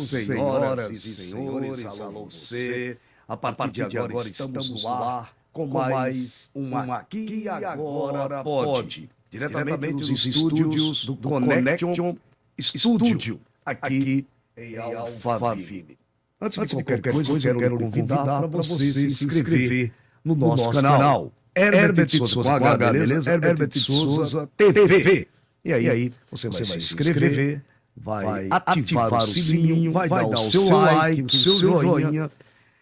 senhoras e senhores, alô você. A partir de agora estamos no ar com mais um Aqui e Agora Pode. Diretamente dos estúdios do Connection Studio, aqui em Alphaville. Antes de qualquer coisa, eu quero convidar para você se inscrever no nosso canal. Herbert Souza com H, beleza? Herbert Souza TV. E aí, você vai se inscrever, vai ativar o sininho, vai dar o seu like, o seu joinha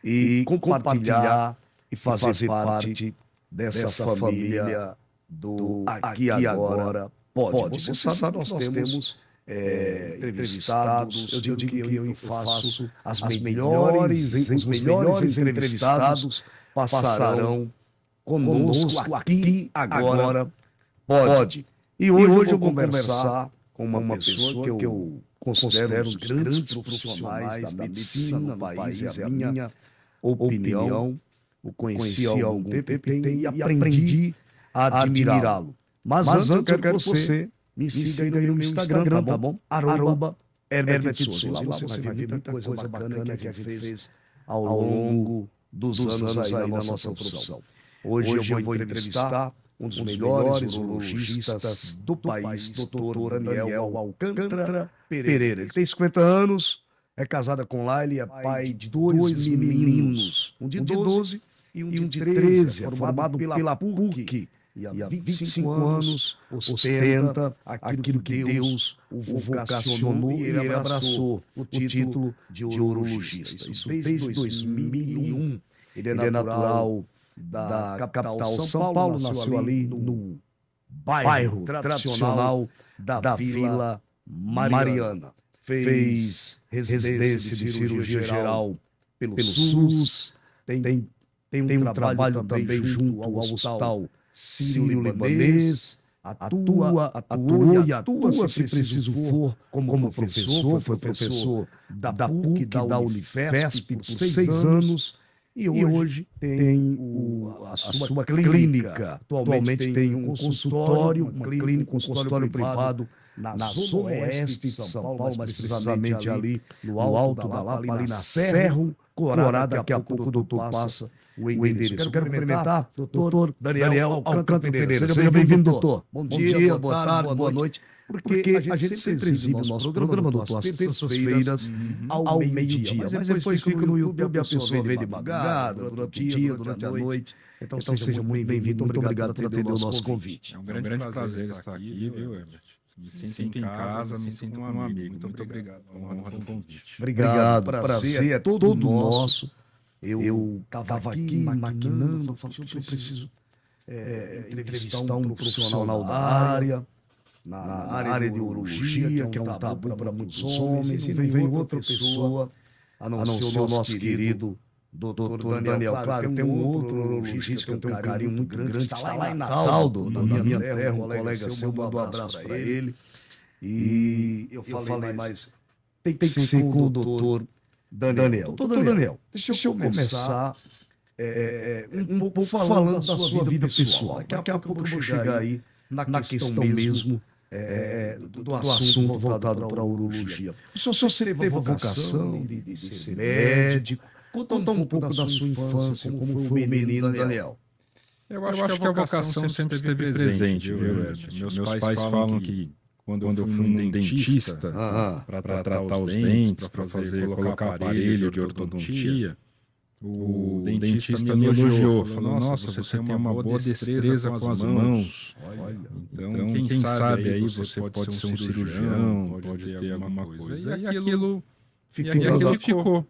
e compartilhar e fazer parte dessa família do Aqui e Agora Pode. Você sabe que nós temos entrevistados, eu digo que eu faço os melhores entrevistados passarão conosco aqui agora pode. E hoje eu vou conversar com uma pessoa que eu considero os grandes profissionais da medicina no país, é a minha opinião. O conheci há algum tempo e aprendi a admirá-lo. Mas antes eu quero que você me siga aí no meu Instagram, tá bom? @Herbert Souza. Lá você vai ver muita coisa bacana que a gente fez ao longo dos anos aí na nossa profissão. Hoje eu vou entrevistar um dos melhores urologistas do país, Dr. Daniel Alcântara Pereira. Ele tem 50 anos, é casado com Laila, é pai de dois meninos, um de 12 e um de 13, é formado pela PUC. E há 25 anos ostenta aquilo que Deus o vocacionou e ele abraçou o título de urologista. Isso desde 2001. Ele é natural da capital São Paulo, nasceu ali no bairro tradicional da Vila Mariana. Fez residência de cirurgia geral pelo SUS, tem um trabalho também junto ao Hospital Sírio-Libanês, atuou e atua se preciso for como professor, foi professor da PUC, da Unifesp por 6 anos, e hoje tem a sua clínica. Atualmente tem um consultório, uma clínica, um consultório privado na zona oeste de São Paulo, mais precisamente ali no Alto da Lapa, ali na Cerro Corá. Daqui a pouco o doutor passa o endereço. Quero cumprimentar o doutor Daniel Alcântara Pereira. Seja bem-vindo, doutor. Bom dia, boa tarde, boa noite. Porque a gente sempre exibe o nosso programa, doutor, às terças-feiras, ao meio-dia. Mas depois fica no YouTube, a pessoa vê de madrugada, durante o dia, durante a noite. Então seja muito bem-vindo. Muito obrigado por atender o nosso convite. É um grande prazer estar aqui, viu, Herbert? Me sinto em casa, me sinto como um amigo. Muito obrigado. Honra do convite. Obrigado, prazer é todo nosso. Eu estava aqui maquinando, falando que eu preciso entrevistar um profissional da área, na área de urologia, que é um tabu para muitos homens, e veio outra pessoa, a não ser o nosso querido doutor Daniel. Claro, tem um outro urologista que eu tenho um carinho muito grande, está lá em Natal, na minha terra, um colega seu, mandou um abraço para ele. E eu falei, mas tem que ser com o doutor Daniel. Doutor Daniel, deixa eu começar um pouco falando da sua vida pessoal. Daqui a pouco eu vou chegar aí na questão mesmo do assunto voltado para a urologia. O senhor teve a vocação de ser médico? Conta um pouco da sua infância, como foi o menino Daniel. Eu acho que a vocação sempre esteve presente, viu, Herbert? Meus pais falam que quando eu fui num dentista para tratar os dentes, para colocar aparelho de ortodontia, o dentista me elogiou, falou, nossa, você tem uma boa destreza com as mãos. Então, quem sabe aí você pode ser um cirurgião, pode ter alguma coisa. E aquilo ficou.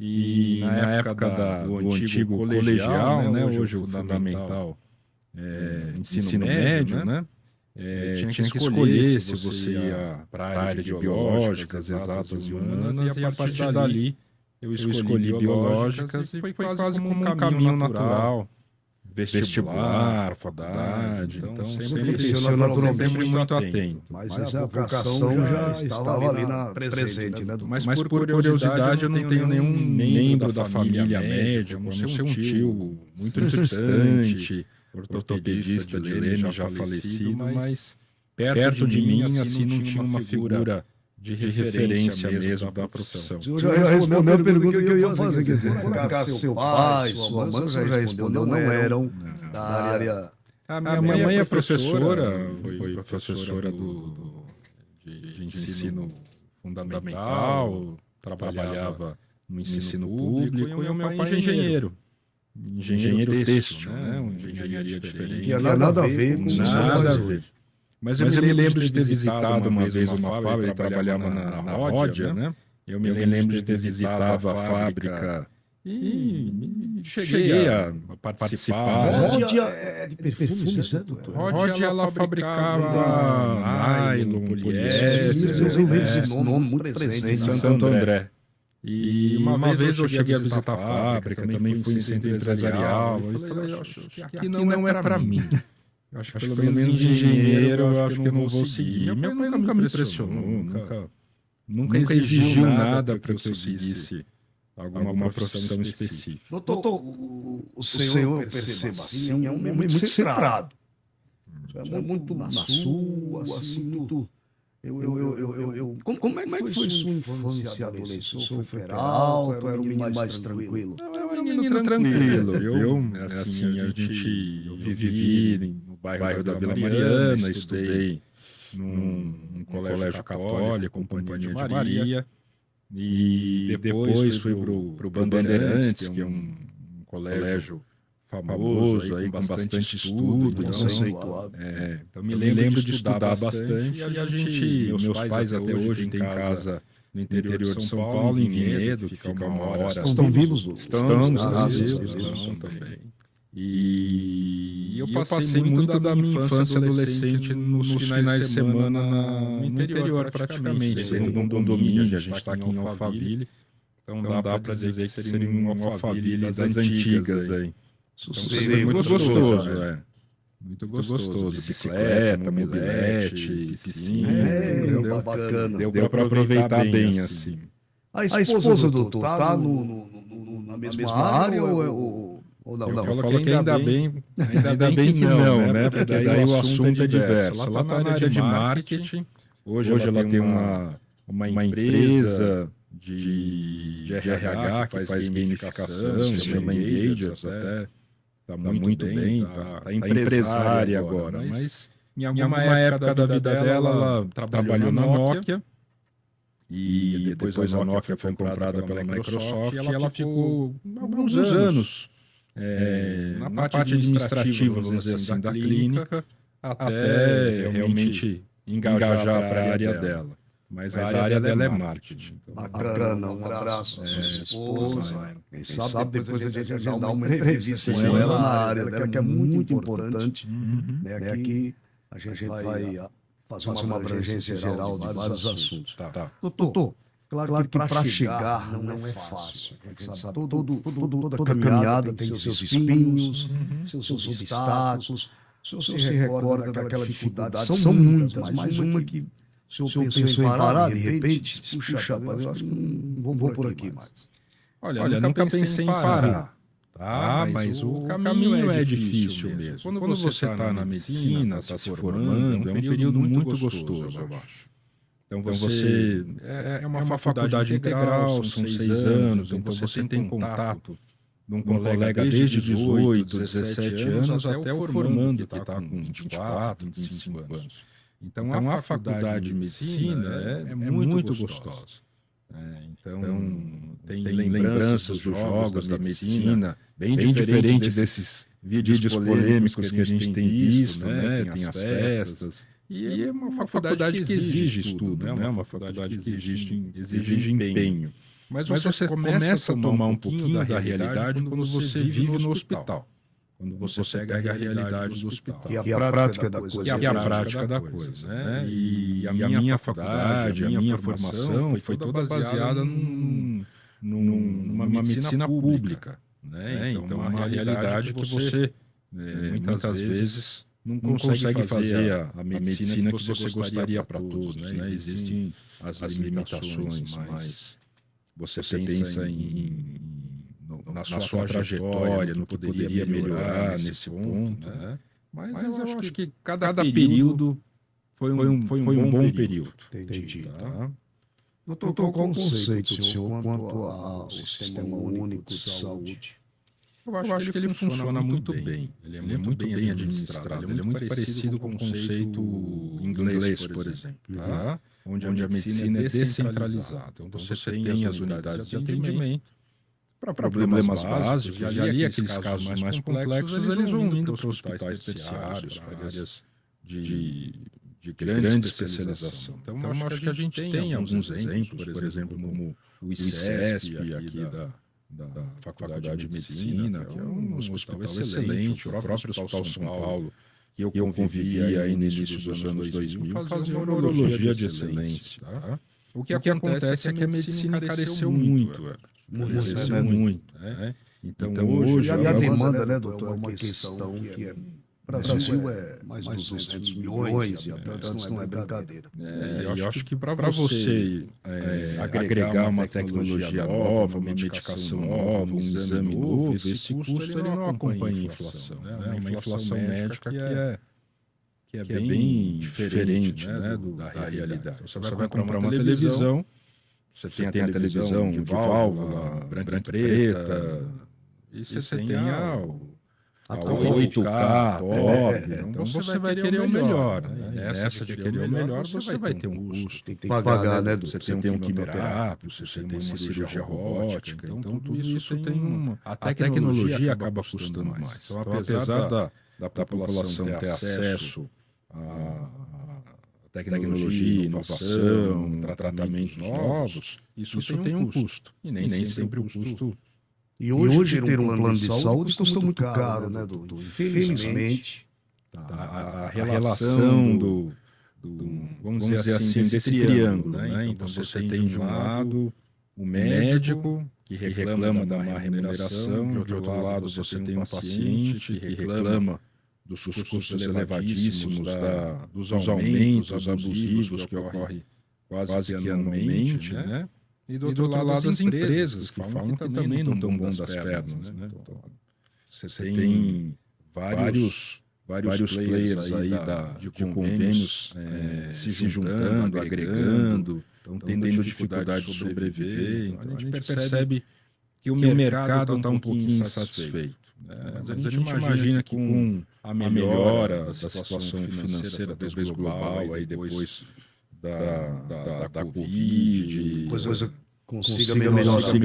E na época do antigo colegial, né, hoje o fundamental ensino médio, né? Tinha que escolher se você ia para a área de biológicas, exatas e humanas, e a partir dali eu escolhi biológicas e foi quase como um caminho natural. Vestibular, faculdade, então sempre muito atento. Mas a vocação já estava ali presente, né? Mas por curiosidade eu não tenho nenhum membro da família médica, a não ser um tio muito distante, ortopedista de Leme já falecido, mas perto de mim assim não tinha uma figura de referência mesmo da profissão. O senhor já respondeu a pergunta que eu ia fazer, quer dizer, por acaso seu pai, sua mãe, já respondeu, não eram da área... A minha mãe é professora, foi professora de ensino fundamental, trabalhava no ensino público, e o meu pai é engenheiro têxtil, né? Uma engenharia diferente. Tinha nada a ver com nada a ver. Mas eu me lembro de ter visitado uma vez uma fábrica, ele trabalhava na Ródia, né? Eu me lembro de ter visitado a fábrica e cheguei a participar. Ródia é de perfume, certo, doutor? Ródia, ela fabricava nylon, poliéster, esse nome muito presente em Santo André. E uma vez eu cheguei a visitar a fábrica, também fui em centro empresarial, e falei, acho que aqui não é para mim. Eu acho que pelo menos engenheiro eu acho que eu não vou seguir. Meu pai nunca me impressionou, nunca exigiu nada para que eu seguisse alguma profissão específica. Doutor, o senhor perceba assim, é um homem muito centrado. É muito na sua, assim, muito... Como é que foi sua infância e adolescência? O senhor foi alto, era um menino mais tranquilo? Era um menino tranquilo. Eu vivi no bairro da Vila Mariana, estudei num colégio católico, Companhia de Maria, e depois fui para o Bandeirantes, que é um colégio famoso, aí, com bastante estudo. Então me lembro de estudar bastante. E meus pais até hoje têm casa no interior de São Paulo, em Vinhedo, que fica uma hora. Estão vivos? Estão também. E eu passei muito da minha infância adolescente nos finais de semana no interior, praticamente. Sendo um condomínio, a gente está aqui em Alphaville. Então dá para dizer que seria um Alphaville das antigas aí. Muito gostoso, muito gostoso. Bicicleta, mobilete, piscina. Bacana. Deu para aproveitar bem, assim. A esposa do doutor está na mesma área ou não? Eu falo que ainda bem que não, né? Porque daí o assunto é diverso. Ela está na área de marketing. Hoje ela tem uma empresa de RH que faz gamificação, chama Engagers até. Está muito bem, está empresária agora, mas em alguma época da vida dela, ela trabalhou na Nokia, e depois a Nokia foi comprada pela Microsoft, e ela ficou alguns anos na parte administrativa, vamos dizer assim, da clínica, até realmente engajar para a área dela. Mas a área dela é marketing. Então. Bacana, um abraço à sua esposa. Quem sabe depois a gente agendar uma entrevista com ela na área dela, que é muito importante. Aqui a gente vai fazer uma abrangência geral de vários assuntos. Doutor, claro que para chegar não é fácil. A gente sabe, toda caminhada tem seus espinhos, seus obstáculos. Se você se recorda daquela dificuldade, são muitas, mas uma que... O senhor pensou em parar, de repente, puxa, eu acho que não vou por aqui mais. Olha, nunca pensei em parar, tá? Mas o caminho é difícil mesmo. Quando você está na medicina, está se formando, é um período muito gostoso, eu acho. Então você é uma faculdade integral, são 6 anos, então você tem contato de um colega desde 18, 17 anos até o formando, que está com 24, 25 anos. Então, a faculdade de medicina é muito gostosa. Então, tem lembranças dos jogos da medicina, bem diferente desses vídeos polêmicos que a gente tem visto, né? Tem as festas. E é uma faculdade que exige estudo, né? Uma faculdade que exige empenho. Mas você começa a tomar um pouquinho da realidade quando você vive no hospital. Quando você pega a realidade do hospital. Que é a prática da coisa. Que é a prática da coisa, né? E a minha faculdade, a minha formação foi toda baseada numa medicina pública, né? Então, uma realidade que você, muitas vezes, não consegue fazer a medicina que você gostaria para todos, né? Existem as limitações, mas você pensa na sua trajetória, no que poderia melhorar nesse ponto, né? Mas eu acho que cada período foi um bom período. Entendi. Tá? Doutor, qual o conceito do senhor quanto ao Sistema Único de Saúde? Eu acho que ele funciona muito bem. Ele é muito bem administrado. Ele é muito parecido com o conceito inglês, por exemplo, tá? Onde a medicina é descentralizada. Então, você tem as unidades de atendimento para problemas básicos, e ali aqueles casos mais complexos, eles vão indo para hospitais terciários, para áreas de grande especialização. Então, eu acho que a gente tem alguns exemplos, por exemplo, como o ICESP, aqui da Faculdade de Medicina, que é um hospital excelente, o próprio Hospital São Paulo, que eu convivi aí no início dos anos 2000, fazia uma urologia de excelência. Tá? O que acontece é que a medicina encareceu muito. Encareceu muito. Né? Então, hoje... E a demanda, né, doutor, é uma questão que é... O Brasil é mais de 200 milhões de habitantes, não é brincadeira. Eu acho que para você agregar uma tecnologia nova, uma medicação nova, um exame novo, esse custo ele não acompanha a inflação. É uma inflação médica que é bem diferente, né, da realidade. Você vai comprar uma televisão, você tem a televisão de válvula, branca e preta, e você tem a 8K, top, então você vai querer o melhor. Né? Essa de querer o melhor, você vai ter um custo. Tem que pagar, né? Você tem um quimioterápico, você tem uma cirurgia robótica, então tudo isso tem uma... A tecnologia acaba custando mais. Então, apesar da população ter acesso a tecnologia, inovação, tratamentos novos, isso tem um custo. E nem sempre o custo... E hoje ter um plano de saúde custa muito caro, né, doutor? Infelizmente, a relação vamos dizer assim, desse triângulo, né? Então você tem de um lado o médico que reclama da má remuneração, de outro lado você tem um paciente que reclama dos custos elevadíssimos, dos aumentos abusivos que ocorrem quase que anualmente, né? E do outro lado as empresas que falam que também não estão bom das pernas, né? Então, você tem vários players aí de convênios se juntando, agregando, estão tendo dificuldade de sobreviver. Então a gente percebe que o mercado está um pouquinho insatisfeito. Mas a gente imagina que com a melhora da situação financeira, talvez global, aí depois da Covid, coisa consiga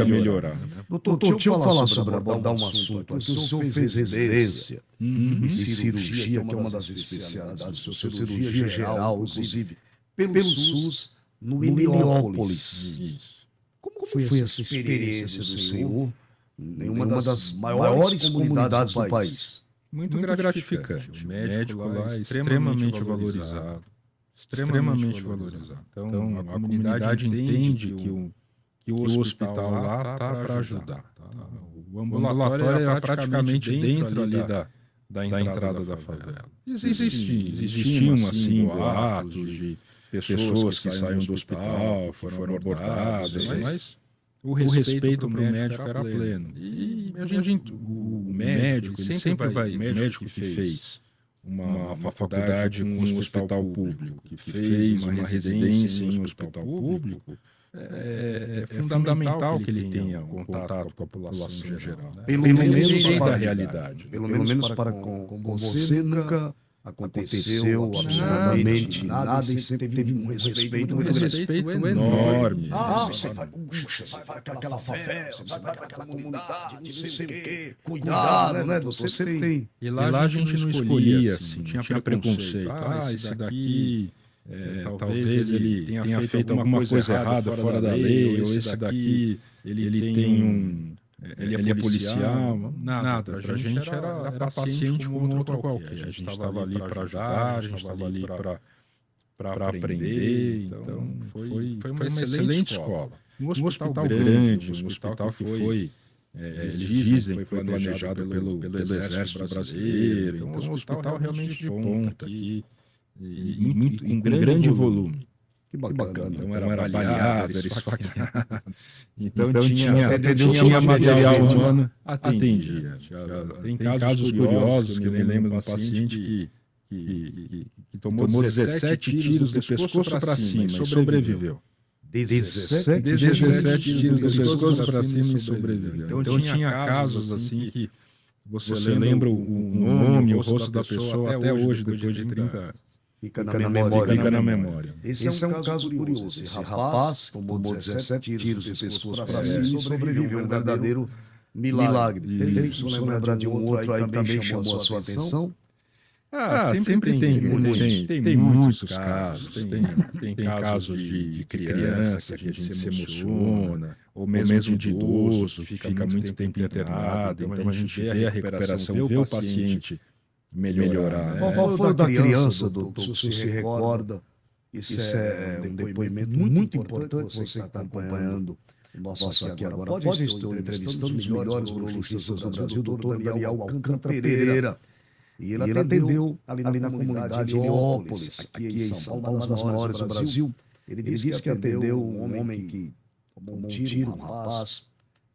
melhorar. Doutor, deixa eu falar sobre abordar um assunto. O senhor fez residência em cirurgia, que é uma das especialidades do senhor, cirurgia geral, inclusive pelo SUS, no Heliópolis. Como foi essa experiência do senhor em uma das maiores comunidades do país? Muito gratificante. O médico lá é extremamente valorizado. Extremamente valorizado. Então, a comunidade entende que o hospital lá está para ajudar. O ambulatório era praticamente dentro ali da entrada da favela. Existiam assim, boatos de pessoas que saíam do hospital, foram abordadas, mas o respeito para o médico era pleno. E o médico, ele sempre vai, o médico que fez uma faculdade em um hospital público, que fez uma residência em um hospital público, é fundamental que ele tenha contato com a população em geral. Né? Pelo menos para a realidade. Pelo menos para com você nunca aconteceu absolutamente nada e sempre teve um respeito muito grande. Respeito enorme. Você vai para aquela favela, você vai para aquela comunidade, não sei o quê. Cuidado, né, doutor? Você tem. E lá a gente não escolhia, assim, tinha preconceito. Esse daqui... talvez ele tenha feito alguma coisa errada fora da lei, ou esse daqui ele tem ele é policial. Nada, pra gente era paciente como outro qualquer. A gente estava ali para ajudar, a gente estava ali para aprender. Então foi uma excelente escola. Um hospital grande, um hospital que foi... eles dizem que foi planejado pelo Exército Brasileiro. Então um hospital realmente de ponta aqui. Com grande volume. Que bacana. Então era baleado, era esfaqueado. Então tinha material humano, atendia. Tem casos curiosos, que eu me lembro de um paciente que tomou 17 tiros do pescoço para cima e sobreviveu. 17 tiros do pescoço para cima e sobreviveu. Então tinha casos assim que você lembra o nome, o rosto da pessoa até hoje, depois de 30 anos. Fica na memória. Esse é um caso curioso. Esse rapaz tomou 17 tiros do pescoço para cima e sobreviveu. Um verdadeiro milagre. Se você lembrar de um outro aí também chamou a sua atenção? Sempre tem muitos casos. Tem casos de criança que a gente se emociona, ou mesmo de idoso que fica muito tempo internado. Então a gente vê a recuperação, vê o paciente melhorar. Qual foi o da criança, doutor, se você se recorda? Isso é um depoimento muito importante, você que está acompanhando o nosso aqui agora. Pode estou entrevistando os melhores urologistas do Brasil, o doutor Daniel Alcântara Pereira. E ele atendeu ali na comunidade de Heliópolis, aqui em São Paulo, uma das maiores do Brasil. Ele disse que atendeu um homem que tomou um tiro, um rapaz,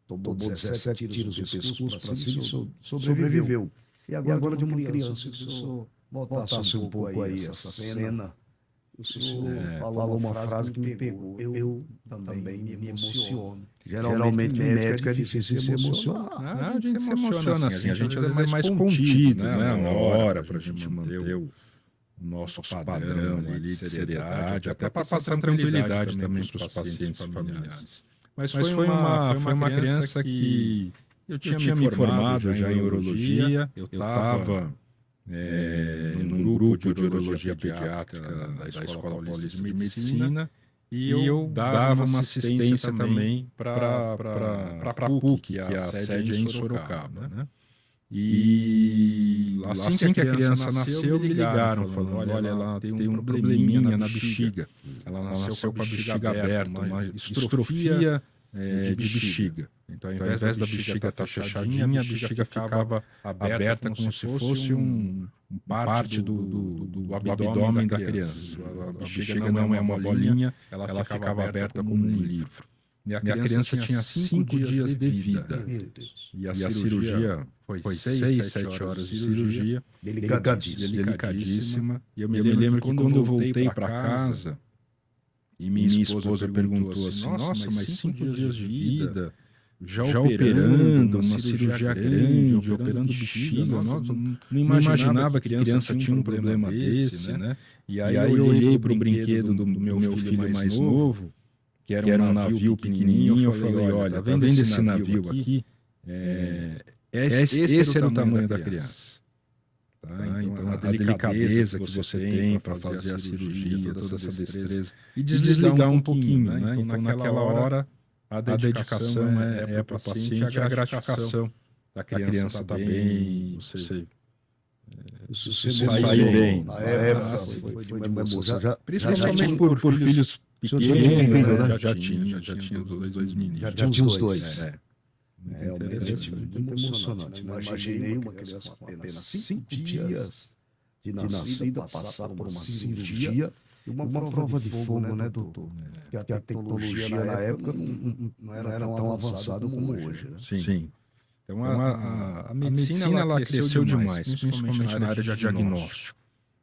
tomou 17 tiros de pescoço para cima e sobreviveu. E agora de uma criança, se o senhor voltasse um pouco aí essa cena, o senhor falou uma frase que me pegou. Eu também me emociono. Geralmente médico é difícil se emocionar. A gente se emociona assim, a gente às vezes é mais contido, né? Uma hora para a gente manter o nosso padrão ali de seriedade, até para passar tranquilidade também para os pacientes familiares. Mas foi uma criança que eu tinha me formado já em urologia, eu estava num grupo de urologia pediátrica da Escola Paulista de Medicina, e eu dava uma assistência também para a PUC, que é a sede em Sorocaba, né? E assim que a criança nasceu, me ligaram, falando, olha, ela tem um probleminha na bexiga. Ela nasceu com a bexiga aberta, uma estrofia de bexiga. Então, ao invés da bexiga estar fechadinha, a bexiga ficava aberta como se fosse parte do abdômen da criança. A bexiga não é uma bolinha, ela ficava aberta como um livro. E a criança tinha 5 dias de vida. E a cirurgia foi 6, 7 horas de cirurgia. Delicadíssima. E eu me lembro que quando eu voltei para casa, e minha esposa perguntou assim, nossa, mas 5 dias de vida, já operando, uma cirurgia grande, operando bexiga, nossa, não imaginava que a criança tinha um problema desse, né? E aí eu olhei para o brinquedo do meu filho mais novo, que era um navio pequenininho, eu falei, olha, tá vendo esse navio aqui? Esse era o tamanho da criança. Tá? Então, a delicadeza que você tem para fazer a cirurgia, toda essa destreza, e desligar um pouquinho, né? Então, naquela hora, a dedicação é para o paciente, a gratificação da criança está bem, você sai bem. Na época foi uma emoção. Principalmente por filhos pequenos, né? Já tinha os dois meninos. Já tinha os dois. Realmente muito emocionante. Não imaginei uma criança com apenas 5 dias de nascida passar por uma cirurgia e uma prova de fogo, né, doutor? Que a tecnologia na época não era tão avançada como hoje. Né? Sim. Então a medicina ela cresceu demais, principalmente na área de diagnóstico.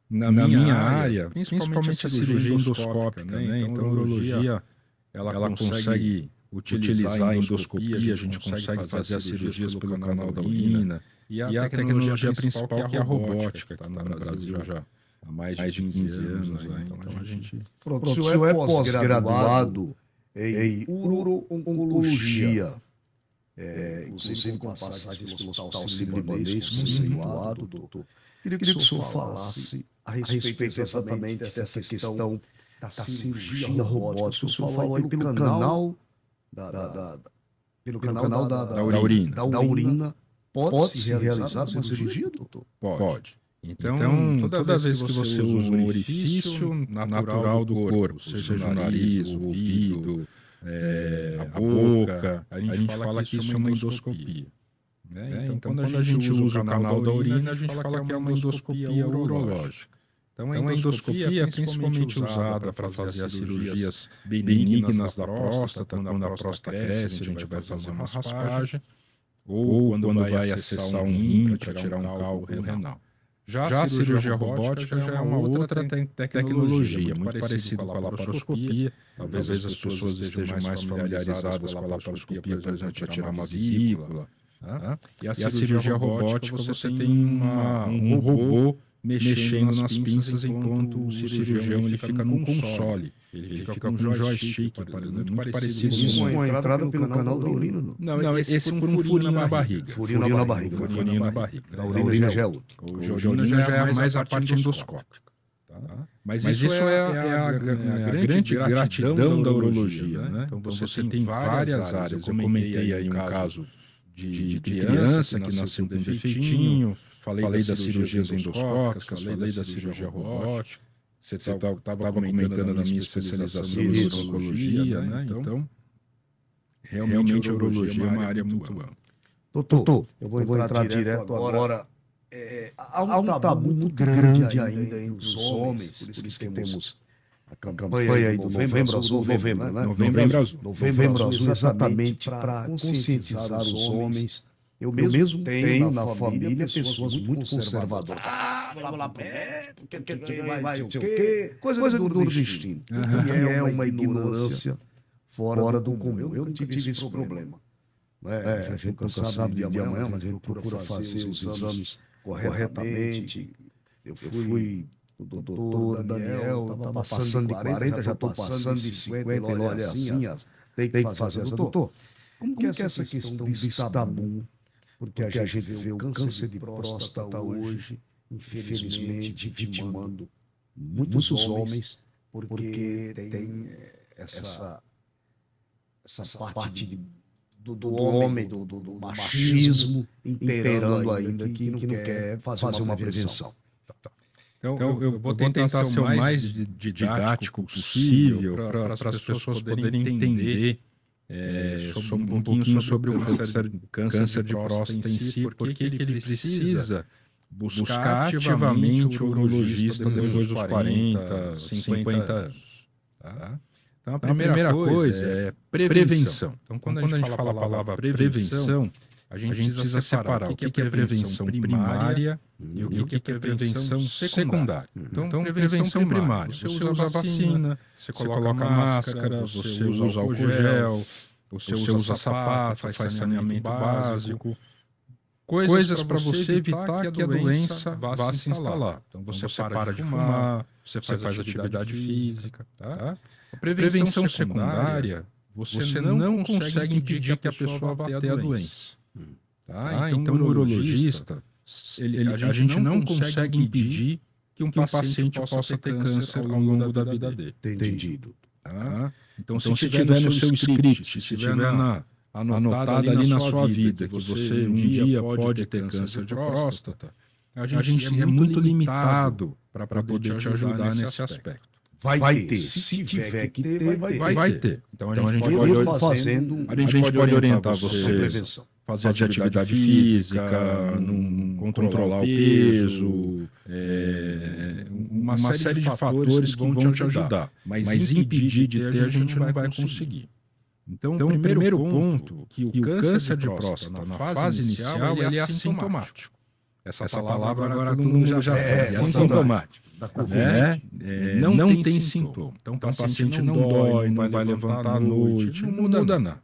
Na minha área, principalmente a cirurgia endoscópica, né? Então a urologia ela consegue utilizar a endoscopia, a gente consegue fazer as cirurgias pelo canal da urina, e a tecnologia principal que é a robótica, que está no Brasil já há mais de 15 anos. Né? Então a gente... Pronto, o senhor é pós-graduado em uro-oncologia, inclusive com passagens pelo Hospital Sírio-Libanês, conceituado, doutor. Queria que o senhor falasse a respeito exatamente dessa questão da cirurgia robótica. O senhor falou aí pelo canal da urina. Pode-se realizar uma cirurgia, doutor? Pode. Então, toda vez que você usa um orifício natural do corpo, seja o nariz, o ouvido, a boca, a gente fala que isso é uma endoscopia. Então, quando a gente usa o canal da urina, a gente fala que é uma endoscopia urológica. Então, a endoscopia é principalmente usada para fazer as cirurgias benignas da próstata, quando a próstata cresce, a gente vai fazer uma raspagem, ou quando vai acessar um rim para tirar um cálculo renal. Já a cirurgia robótica já é uma outra tecnologia, muito parecida com a laparoscopia. Talvez as pessoas estejam mais familiarizadas com a laparoscopia, por exemplo, para tirar uma vesícula. E a cirurgia robótica, você tem um robô mexendo nas pinças enquanto o cirurgião ele fica num console. Ele fica com um joystick, muito parecido. Isso é uma entrada pelo canal da urina? Não, esse por um furinho na barriga. Furinho na barriga. Da urina já é outro. O urina já é mais a parte endoscópica. Mas isso é a grande gratidão da urologia, né? Então você tem várias áreas. Eu comentei aí um caso de criança que nasceu com defeitinho, falei das cirurgias endoscópicas, falei da cirurgia robótica. Você estava comentando na minha especialização em urologia, né? Então, realmente a urologia é uma área muito ampla. Doutor, eu vou entrar direto agora. Há um tabu muito grande ainda entre os homens, por isso que temos a campanha aí do Novembro Azul, Novembro Azul, exatamente para conscientizar os homens. Eu mesmo tenho na família pessoas muito conservadoras. Vamos lá, porque vai não sei o quê. Coisa do destino. E é uma ignorância fora do comum. Eu tive esse problema. A gente nunca sabe de amanhã, mas a gente procura fazer os exames corretamente. Eu fui o doutor Daniel, estava passando de 40, já estou passando de 50, ele olha assim, tem que fazer essa. Doutor, como que é essa questão desse tabu? Porque a gente vê o câncer de próstata hoje, infelizmente, vitimando muitos homens, porque tem essa parte do homem, do machismo imperando ainda, que não quer fazer uma prevenção. Então, eu vou tentar ser o mais didático possível para as pessoas poderem entender sobre um pouquinho sobre o câncer de próstata em si, porque ele precisa buscar ativamente o urologista depois dos 40, 50 anos. Tá? Então, a primeira coisa é prevenção. Então, quando a gente fala a palavra prevenção, a gente precisa separar o que é prevenção primária e o que é prevenção secundária. Então, prevenção primária, você usa a vacina, você coloca a máscara, você usa álcool gel, você usa sapato, faz saneamento básico, coisas para você evitar que a doença vá se instalar. Então, você para de fumar, você faz atividade física. Tá? A prevenção secundária, você não consegue impedir que a pessoa vá ter a doença. Então, o urologista, a gente não consegue impedir que um paciente possa ter câncer ao longo da vida dele. Entendido. Então, se tiver no seu script, se tiver anotado ali na sua vida que você um dia pode ter câncer de próstata, a gente é muito limitado para poder te ajudar nesse aspecto. Vai ter. Se tiver que ter, vai ter. Então, a gente pode orientar você a fazer atividade física, controlar o peso, uma série de fatores que vão te ajudar. Mas impedir de ter, a gente não vai conseguir. Então, o primeiro ponto, que o câncer de próstata, na fase inicial, ele é assintomático. Essa palavra agora todo mundo já sabe, é assintomático. Não tem sintoma. Então, o paciente não dói, não vai levantar à noite, não muda nada.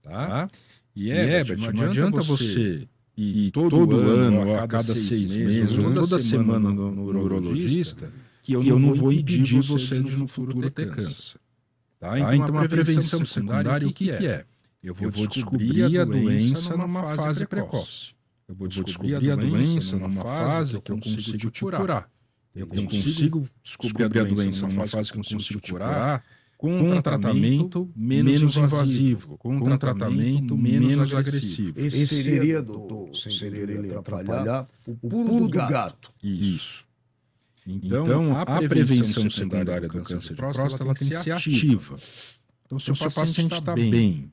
Tá? E Herbert, não adianta você ir todo ano, ou a cada 6 meses, ou toda semana no urologista, que eu não vou impedir você de no futuro ter câncer. Tá? Então, a prevenção secundária, o que é? Eu vou descobrir a doença numa fase precoce. Eu vou descobrir a doença numa fase que eu consigo te curar. Eu consigo descobrir a doença numa fase que eu consigo te curar com um tratamento menos invasivo, com um tratamento menos agressivo. Esse seria, doutor, sem querer atrapalhar, o pulo do gato. Isso. Então, a prevenção secundária do câncer de próstata ela tem que ser ativa. Então, se o paciente está bem,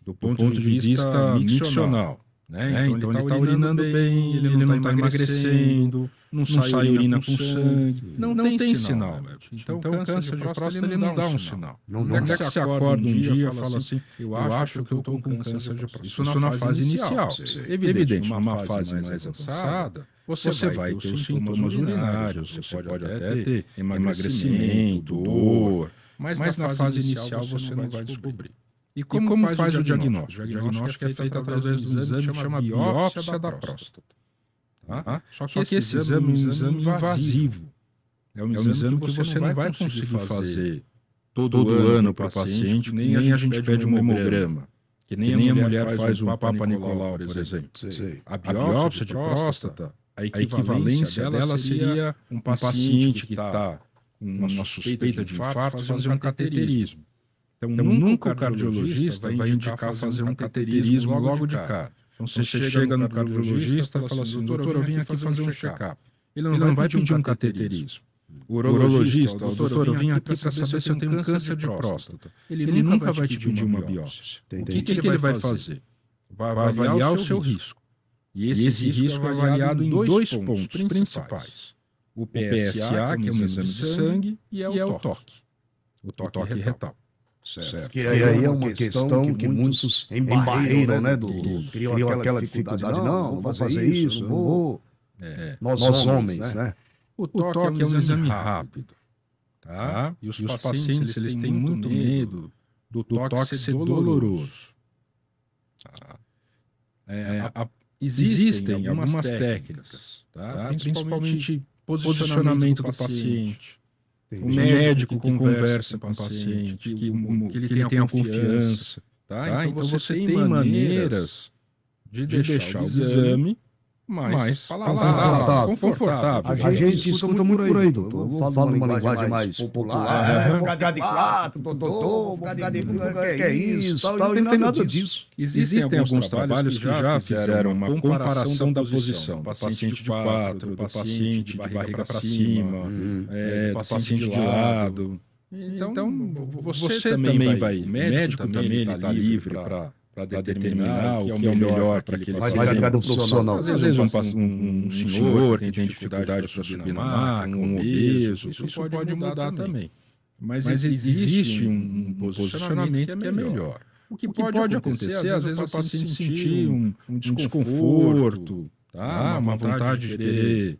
do ponto de vista miccional, né? Então ele está urinando bem, ele não está emagrecendo, não sai urina com sangue, não tem sinal. Então, o câncer de próstata ele não dá um sinal. Não é que você acorda um dia e fala assim, eu acho que eu estou com câncer de próstata. Isso na fase inicial. Evidente, numa fase mais avançada, você vai ter os sintomas urinários, você pode até ter emagrecimento, dor, mas na fase inicial você não vai descobrir. E como faz o diagnóstico? O diagnóstico é feito através do exame que chama biópsia da próstata. Tá? Só que esse exame é um exame invasivo. É um exame que você não vai conseguir fazer todo ano para o paciente, nem a gente pede um hemograma, que nem a mulher faz um Papa Nicolau, por exemplo. A biópsia de próstata, a equivalência dela seria um paciente que está com uma suspeita de infarto fazer um cateterismo. Então, nunca o cardiologista vai indicar fazer um cateterismo logo de cara. Então, você chega no cardiologista e fala assim, doutor, eu vim aqui fazer um check-up. Ele não vai pedir um cateterismo. O urologista, doutor, eu vim aqui para saber se eu tenho um câncer de próstata. Ele nunca vai te pedir uma biópsia. O que ele vai fazer? Vai avaliar o seu risco. E esse risco é avaliado em dois pontos principais. O PSA, que é um exame de sangue, e é o toque. O toque retal. Certo. Que aí é uma questão que muitos embarreiram, né, doutor? Criam aquela dificuldade, não vou fazer isso, não vou. Nós homens, né? O toque é um exame rápido, tá? E os pacientes eles têm muito medo do toque ser doloroso. Tá? Existem algumas técnicas, tá? Principalmente posicionamento do paciente. O médico que conversa com o paciente, que ele tenha confiança. Tá? Então você tem maneiras de deixar o exame mais confortável. A gente escuta muito por aí, doutor. Eu falo numa linguagem mais popular. Ficar de quatro, doutor, ficar de que é isso, tal. E não tem nada disso. Existem alguns trabalhos que já fizeram uma comparação da posição. Paciente de quatro, paciente de barriga para cima, paciente de lado. Então, você também vai, o médico também está livre para determinar o que é o melhor para aquele paciente. Profissional. Às vezes um senhor que tem dificuldade para subir na maca, um obeso, isso pode mudar também. Mas existe um posicionamento que é melhor. O que pode acontecer, às vezes o paciente sentir um desconforto, tá? Uma vontade de querer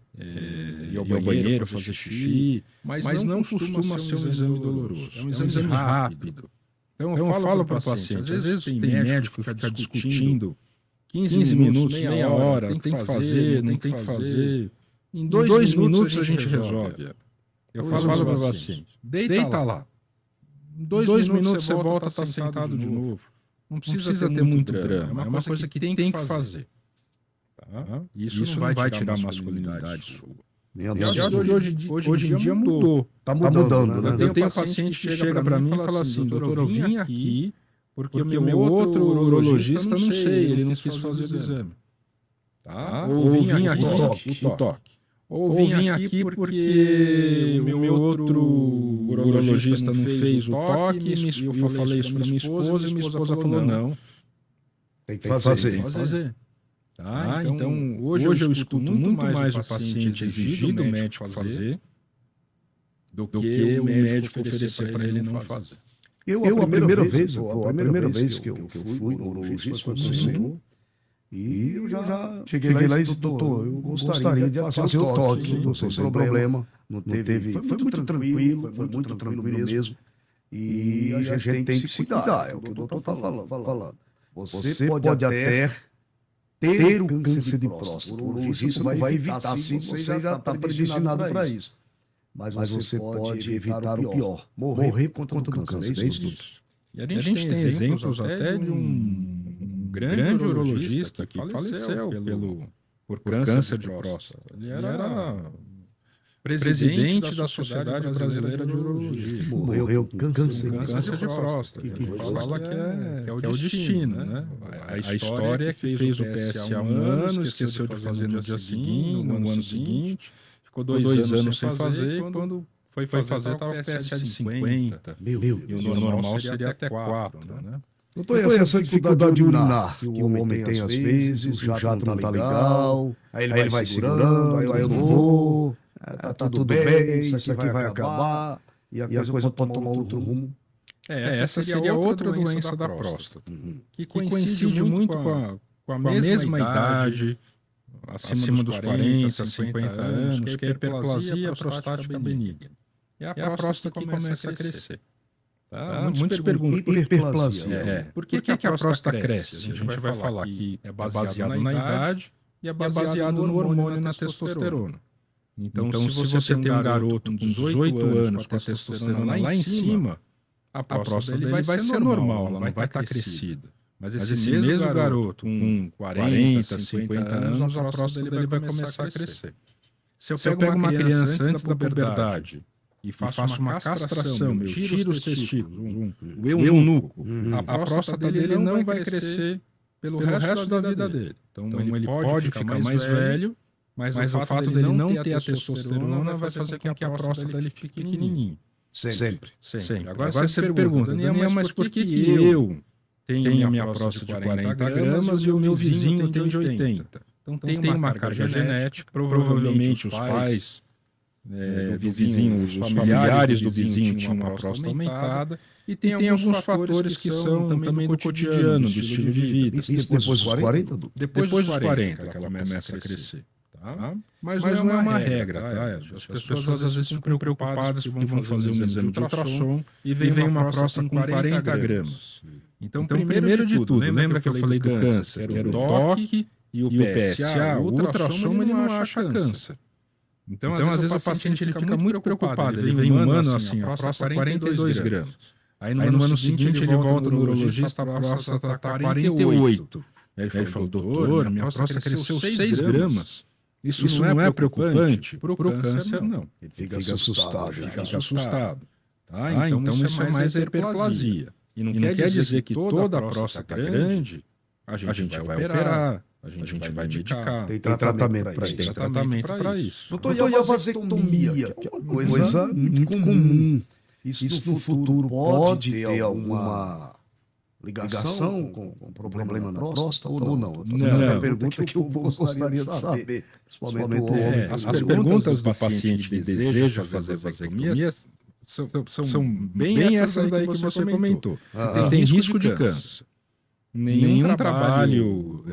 ir ao banheiro, fazer xixi, mas não costuma ser um exame doloroso. É um exame rápido. Então eu falo para o paciente, às vezes tem médico que fica discutindo 15 minutos, meia hora, tem que fazer, não tem que fazer. Em 2 minutos a gente resolve. Eu falo para o paciente, deita lá. Em 2 minutos você volta a estar sentado de novo. Não precisa ter muito drama, é uma coisa que tem que fazer. Tá? Isso não vai tirar a masculinidade sua. Hoje em dia mudou. Está mudando, né? Eu tenho um paciente que chega para mim e fala assim, doutor, eu vim aqui porque o meu outro urologista, não sei, ele não quis fazer o exame. Tá? Ou vim aqui, o toque. Ou vim aqui porque o meu outro urologista não fez o toque, e eu falei isso para minha esposa, e minha esposa falou não. Tem que fazer. Tá? Então, hoje eu escuto muito mais o paciente exigir do médico fazer do que o médico oferecer para ele não fazer. A primeira vez que eu fui no urologista foi com o senhor. E eu já cheguei lá e disse, doutor, eu gostaria de fazer o toque, sem problema. Não teve, foi muito tranquilo mesmo. E a gente tem que se cuidar, é o que o doutor está falando. Você pode até ter o câncer de próstata. O urologista vai evitar, sim, você já está predestinado para isso. Mas você pode evitar o pior, morrer por conta do câncer, é isso? E a gente tem exemplos até de um grande urologista que faleceu por câncer de próstata. Ele era presidente da Sociedade Brasileira de Urologia. Morreu câncer de próstata. Ele fala que é o destino, né? A história é que fez o PSA 1 ano, esqueceu de fazer no dia seguinte, no ano seguinte, ficou 2 anos sem fazer, e quando foi fazer estava PSA de 50. E o normal seria até 4, né? Doutor, essa dificuldade de urinar que o homem tem às vezes, o jato não tá legal, aí ele vai segurando, aí eu não vou, tá tudo bem, isso aqui vai acabar, e a coisa pode tomar outro rumo. Essa seria outra doença da próstata, que coincide muito com a mesma idade, acima dos 40, 50 anos, que é hiperplasia prostática benigna. E a próstata que começa a crescer. Tá? Muitos perguntam, hiperplasia. por que a próstata cresce? A gente vai falar que é baseado na idade e é baseado no hormônio, na testosterona. Então, se você tem um garoto com 18 anos com a testosterona lá em cima, a próstata dele vai ser normal, ela não vai estar crescida. Mas esse mesmo garoto com 40, 50 anos, a próstata dele vai começar a crescer. Se eu pego uma criança antes da puberdade e faço uma castração, eu tiro os testículos, o eunuco, a próstata dele não vai crescer pelo resto da vida dele. Então ele pode ficar mais velho, mas o fato dele não ter a testosterona vai fazer com que a próstata dele fique pequenininha. Sempre. Agora você pergunta, Daniel, mas por que eu tenho a minha próstata de 40 gramas e o meu vizinho tem de 80? Então tem uma carga genética, provavelmente os pais do vizinho, os familiares do vizinho tinham uma próstata aumentada, e tem alguns fatores que são também do cotidiano, do estilo de vida. Isso depois dos 40? Depois dos 40 que ela começa a crescer. Tá? Mas não é uma regra, tá? As pessoas às vezes ficam preocupadas porque vão fazer um exame de ultrassom e vem uma próstata com 40 gramas. Então, primeiro de tudo, lembra que eu falei do câncer? Que era o toque e o PSA, o ultrassom ele não acha câncer. Então às vezes o paciente ele fica muito preocupado. Ele vem um ano assim, a próstata 42 gramas. Aí no ano seguinte ele volta no urologista, a próstata está 48. Aí ele falou, doutor, minha próstata cresceu 6 gramas. Isso não é preocupante? Para o câncer, não. Ele fica assustado. Fica assustado. Tá? Então isso é mais a hiperplasia. E não quer dizer que toda a próstata grande a gente vai operar, a gente vai medicar. Tem tratamento para isso. Tem tratamento para isso. Doutor, e a vasectomia, que é uma coisa muito comum. Isso no futuro pode ter alguma ligação com problema na próstata ou não? É uma pergunta que eu gostaria de saber. Principalmente o homem. As perguntas do paciente que deseja fazer vasectomia são bem essas daí que você comentou. Tem risco de câncer. Nenhum trabalho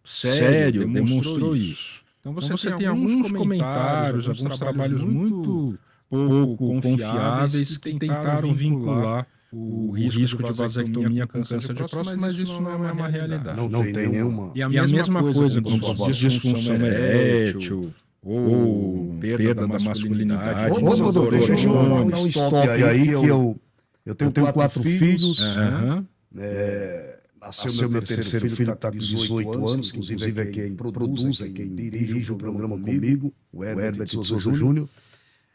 sério demonstrou isso. Então você tem alguns comentários, alguns trabalhos muito pouco confiáveis que tentaram vincular o risco de vasectomia com câncer de próstata, mas isso não é uma realidade. Não tem nenhuma. E a mesma coisa com disfunção erétil ou perda da masculinidade. Deixa eu dar um stop aí, que eu tenho 4 filhos. Nasceu meu terceiro filho, que está com 18 anos, que inclusive é quem produz, é quem dirige o programa comigo, o Herbert de Souza Júnior.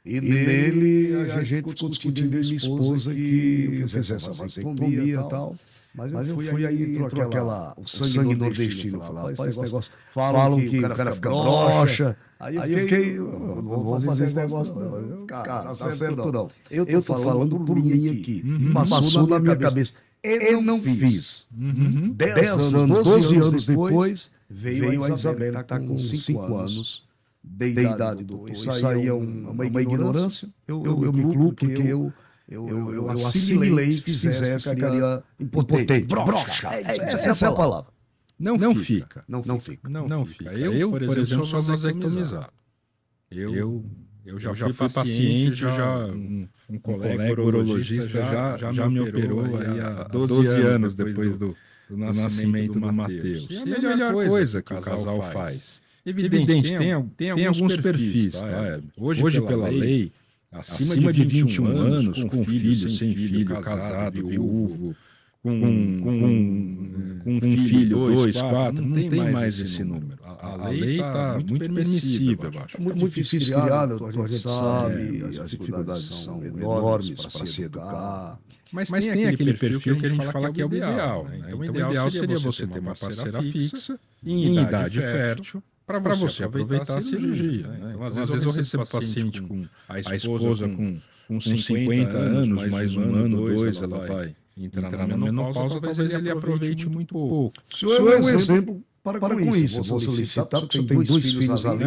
E nele a gente ficou discutindo com minha esposa que eu fizesse essa vasectomia e tal. Mas eu fui aí, entrou o sangue nordestino. Rapaz, esse negócio, falam que o cara fica broxa. Aí eu fiquei, não vou fazer esse negócio não. Cara, não tá certo não. Eu tô falando por mim aqui. Passou na minha cabeça. Eu não fiz. 10 anos, 12 anos depois, veio a Isabela, que está com 5 anos de idade do doutor. Isso aí é uma ignorância. Eu me culpo porque eu assimilei, se fizesse, ficaria impotente. Broxa. Essa é a palavra. Não fica. Não fica. Eu, por exemplo, sou vasectomizado. Eu já fui paciente, um colega urologista já me operou aí há 12 anos depois do nascimento do Matheus. E a melhor coisa que o casal faz. Evidente, tem alguns perfis, tá? Hoje, pela lei, acima de 21 anos, com filho, sem filho, casado, viúvo, com um filho, 2, 4, não tem mais esse número. A lei está muito permissiva, eu acho. É muito difícil criar, a gente sabe, as dificuldades são enormes para se educar. Mas tem aquele perfil que a gente fala que é o ideal. Então, o ideal seria você ter uma parceira fixa, em idade fértil, para você aproveitar a cirurgia. Então, às vezes eu recebo paciente com a esposa com 50 anos, mais um ano, 2, ela vai entrar na menopausa, talvez ele aproveite muito pouco. O senhor é um exemplo para com isso. Vou solicitar, porque você tem 2 filhos ali,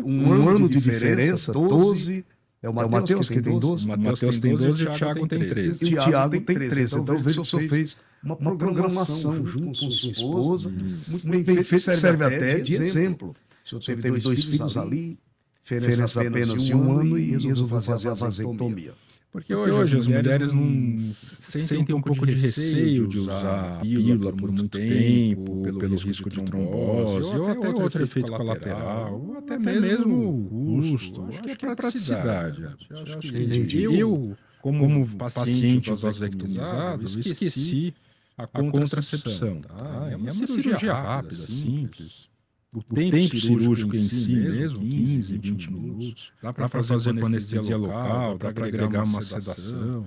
um ano de diferença, 12, É o Matheus que tem 12? O Matheus tem 12 e o Thiago tem 13. E o Thiago tem 13. Então veja que o senhor fez uma programação junto com sua esposa, muito bem feito, serve até de exemplo. O senhor teve dois filhos ali, diferença apenas de um ano, e resolveu fazer a vasectomia. Porque hoje as mulheres não sentem um pouco de receio de usar a pílula por muito tempo, pelo risco de trombose, ou até outro efeito colateral, ou até mesmo o custo. Acho que é praticidade. Acho que eu, como paciente vasectomizado, esqueci a contracepção. Tá? É uma cirurgia rápida, simples. O tempo cirúrgico em si mesmo, 15, 20 minutos. Dá para fazer com anestesia local, dá para agregar uma sedação.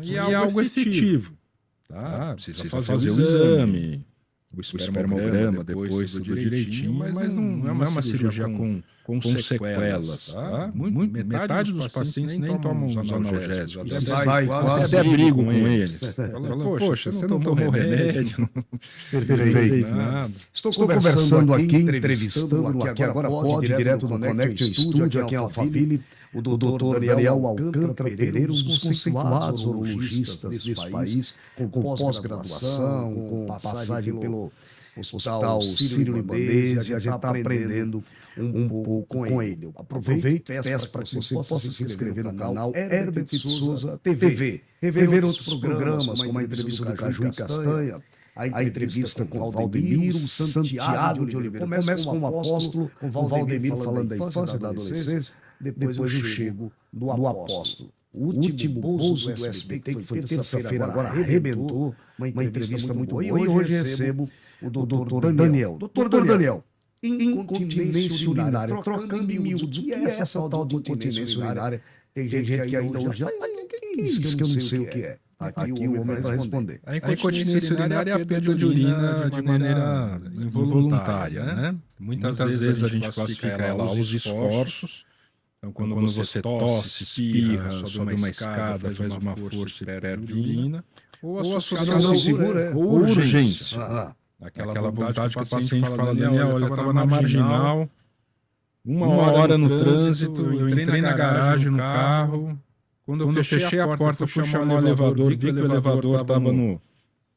E é algo efetivo. Tá? Precisa fazer o exame, o espermograma depois tudo direitinho, mas não é uma cirurgia com sequelas. Tá? Metade dos pacientes nem tomam os analgésicos. Até brigo com eles. Poxa, você não tomou remédio, não fez nada. Estou conversando aqui, entrevistando aqui agora pode, direto do Connect Studio, aqui em Alphaville, o doutor Daniel Alcântara Pereira, um dos conceituados urologistas desse país, com pós-graduação, com passagem pelo Hospital Sírio-Libanês, e a gente está aprendendo um pouco com ele. Aproveito e peço para que você possa se inscrever no canal Herbert Souza TV, rever outros programas, como a entrevista do Caju e Castanha, a entrevista com o Valdemiro Santiago de Oliveira. Começa com o apóstolo, com o Valdemiro falando da infância, da adolescência, depois eu chego no apóstolo. O último pouso do SBT, que foi terça-feira, agora arrebentou, uma entrevista muito boa. E hoje recebo o doutor Daniel. Doutor Daniel, incontinência urinária, trocando em miúdos, o que é essa tal de incontinência urinária? Tem gente que ainda hoje, que é isso que eu não sei o que é. Aqui o homem vai responder. A incontinência urinária é a perda de urina de maneira involuntária, né? Muitas vezes a gente classifica ela aos esforços. Então, quando você tosse, espirra, sobe uma escada, faz uma força e perde urina, ou associação segura, ou urgência. Aquela vontade que o paciente fala, Daniel, olha, eu estava na marginal, uma hora no trânsito, eu entrei na garagem, no carro, quando eu fechei a porta, fui chamar o elevador, vi que o elevador estava no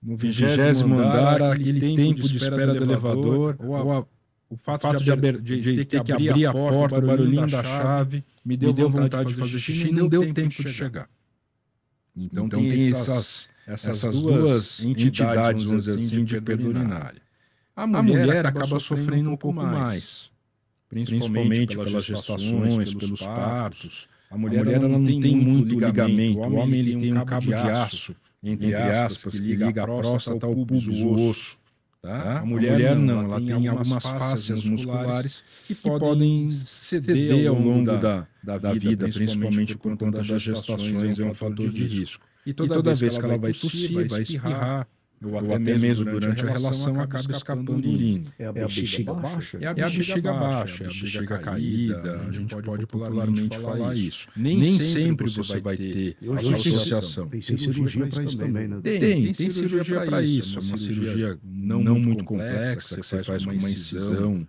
20º andar, aquele tempo de espera do elevador, ou o fato de ter que abrir a porta, o barulhinho da chave, me deu vontade de fazer xixi e não deu tempo de chegar. Então tem essas duas entidades, vamos dizer assim, de perda urinária. A mulher acaba sofrendo um pouco mais, principalmente pelas gestações, pelos partos. A mulher ela não tem muito ligamento, o homem ele tem um cabo de aço, entre aspas, que liga a próstata ao pubis, o osso. Tá? A mulher não, ela tem algumas fáscias musculares que podem ceder ao longo da vida, principalmente por conta das gestações, é um fator de risco. E toda vez que ela vai tossir, vai espirrar, ou até mesmo durante a relação, acaba escapando urina. É a bexiga baixa? É a bexiga baixa, é a bexiga caída, a gente pode popularmente falar isso. Nem sempre você vai ter associação. Tem cirurgia para isso também, né? Tem cirurgia para isso. É uma cirurgia não muito complexa, que você faz com uma incisão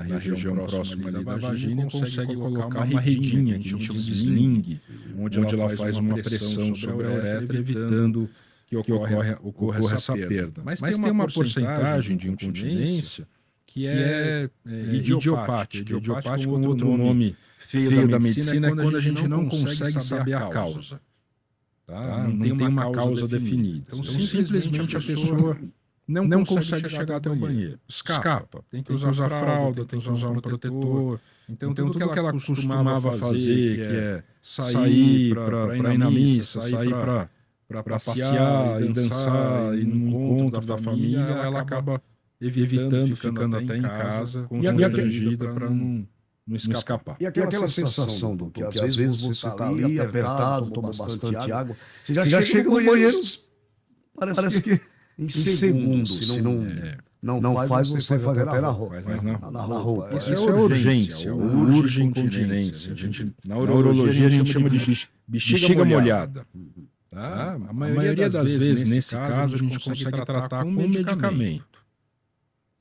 na região próxima da vagina e consegue colocar uma redinha, que a gente chama de sling, onde ela faz uma pressão sobre a uretra, evitando que ocorra essa perda. Mas tem uma porcentagem de incontinência que é idiopática. Idiopática, outro nome feio da medicina, é quando a gente não consegue saber a causa. Tá? Não tem uma causa definida. Então, simplesmente a pessoa não consegue chegar até o banheiro. Escapa. Tem que usar fralda, tem que usar um protetor. Então tudo que ela costumava fazer, que é sair para ir na missa, sair para passear e dançar e no encontro da família, ela acaba evitando, ficando até em casa, constrangida para não escapar. E aquela sensação do que às vezes você está ali apertado, toma bastante água, você já chega no banheiro, parece que em segundos, se não faz, você faz até na roupa. Na roupa. Isso é urgência, urge incontinência. Na urologia a gente chama de bexiga molhada. Tá? A maioria das vezes, nesse caso, a gente consegue tratar com medicamento.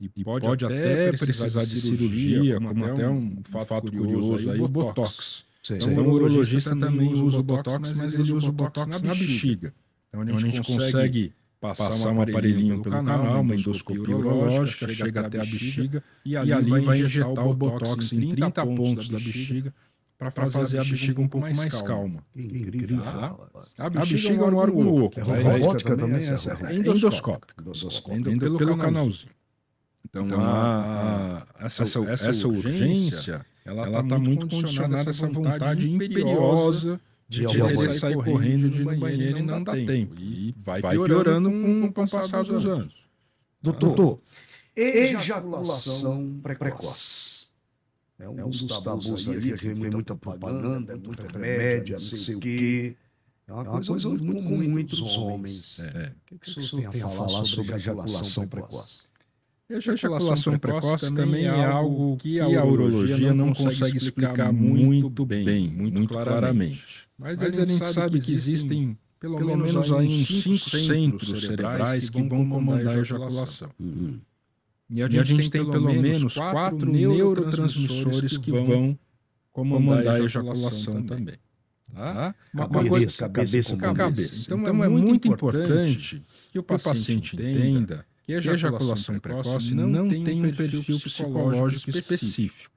E pode até precisar de cirurgia, como até um fato curioso aí, o Botox. Então, o urologista também usa o Botox, mas ele usa o Botox na bexiga. Então, a gente consegue passar um aparelhinho pelo canal, uma endoscopia urológica, chega até a bexiga e ali vai injetar o Botox em 30 pontos da bexiga para fazer a bexiga um pouco mais calma. Incrível. A bexiga é um órgão oco. Robótica também essa? É endoscópica. Pelo canalzinho. Então, essa urgência, ela está muito condicionada a essa vontade imperiosa de querer sair correndo de ir no banheiro e não dá tempo. E vai piorando com o passar dos anos. Doutor, ejaculação precoce. É um dos tabus aí, que vem muita propaganda, muito remédio, não sei o quê. É uma coisa muito comum entre os homens. O que o senhor tem a falar sobre ejaculação precoce? A ejaculação precoce também é algo que a urologia não consegue explicar muito bem, muito claramente. Mas a gente sabe que existem pelo menos aí uns 5 centros cerebrais que vão comandar a ejaculação. E a gente tem pelo menos 4 neurotransmissores que vão comandar a ejaculação também. Tá? Cabeça. Então é muito importante que o paciente entenda que a ejaculação precoce não tem um perfil psicológico específico.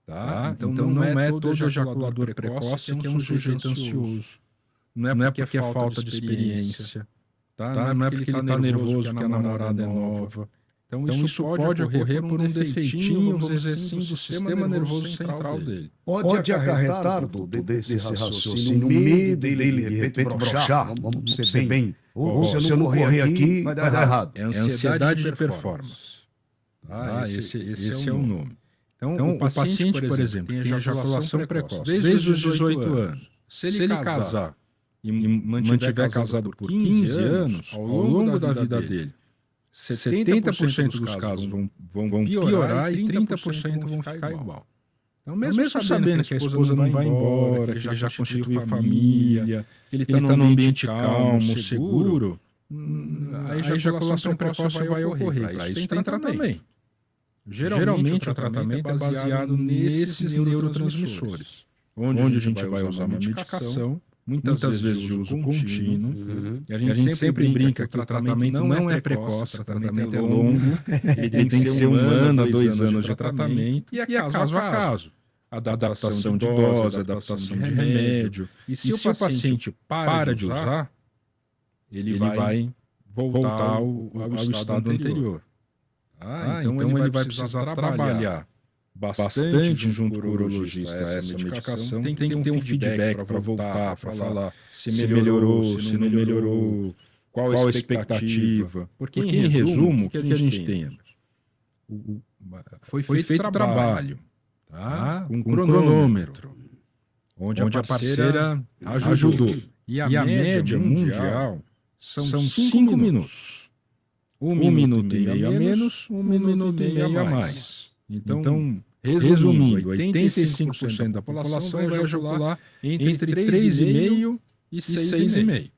Tá? Então não é todo ejaculador precoce que é um sujeito ansioso. Não é porque é falta de experiência. Tá? Não é porque ele está nervoso que a namorada é nova. Então isso pode ocorrer por um defeitinho, vamos dizer assim, do sistema nervoso central dele. Pode acarretar desse raciocínio o medo dele de repente broxar, vamos ser bem. Ou se eu não correr aqui, vai dar errado. É ansiedade de performance. Esse é o nome. Então o paciente, por exemplo, tem ejaculação precoce desde os 18 anos. Se ele casar e mantiver casado por 15 anos, ao longo da vida dele, 70% dos casos vão piorar e 30% vão ficar igual. Então, mesmo sabendo que a esposa não vai embora, que ele já constituiu família, que ele está num ambiente calmo, seguro, a ejaculação precoce vai ocorrer. Para isso tem tratamento. Geralmente o tratamento é baseado nesses neurotransmissores, onde a gente vai usar uma medicação, muitas vezes de uso contínuo. E a gente sempre brinca que o tratamento não é precoce, o tratamento é longo, ele tem que ser 1 ano a 2 anos de tratamento, e é caso a caso. Adaptação de dose, adaptação de remédio. E se o paciente para de usar, ele vai voltar ao estado anterior. Então ele vai precisar trabalhar bastante junto com o urologista essa medicação. Tem que ter um feedback para voltar, para falar se melhorou, se não melhorou, qual a expectativa. Porque em resumo, o que a gente tem? Foi feito trabalho. Tá? Com cronômetro, onde a parceira ajudou. E a média mundial são 5 minutos. 1 minuto e meio a menos, 1 minuto e meio a mais. Então, resumindo, 85% da população vai ejacular entre 3,5 e 6,5.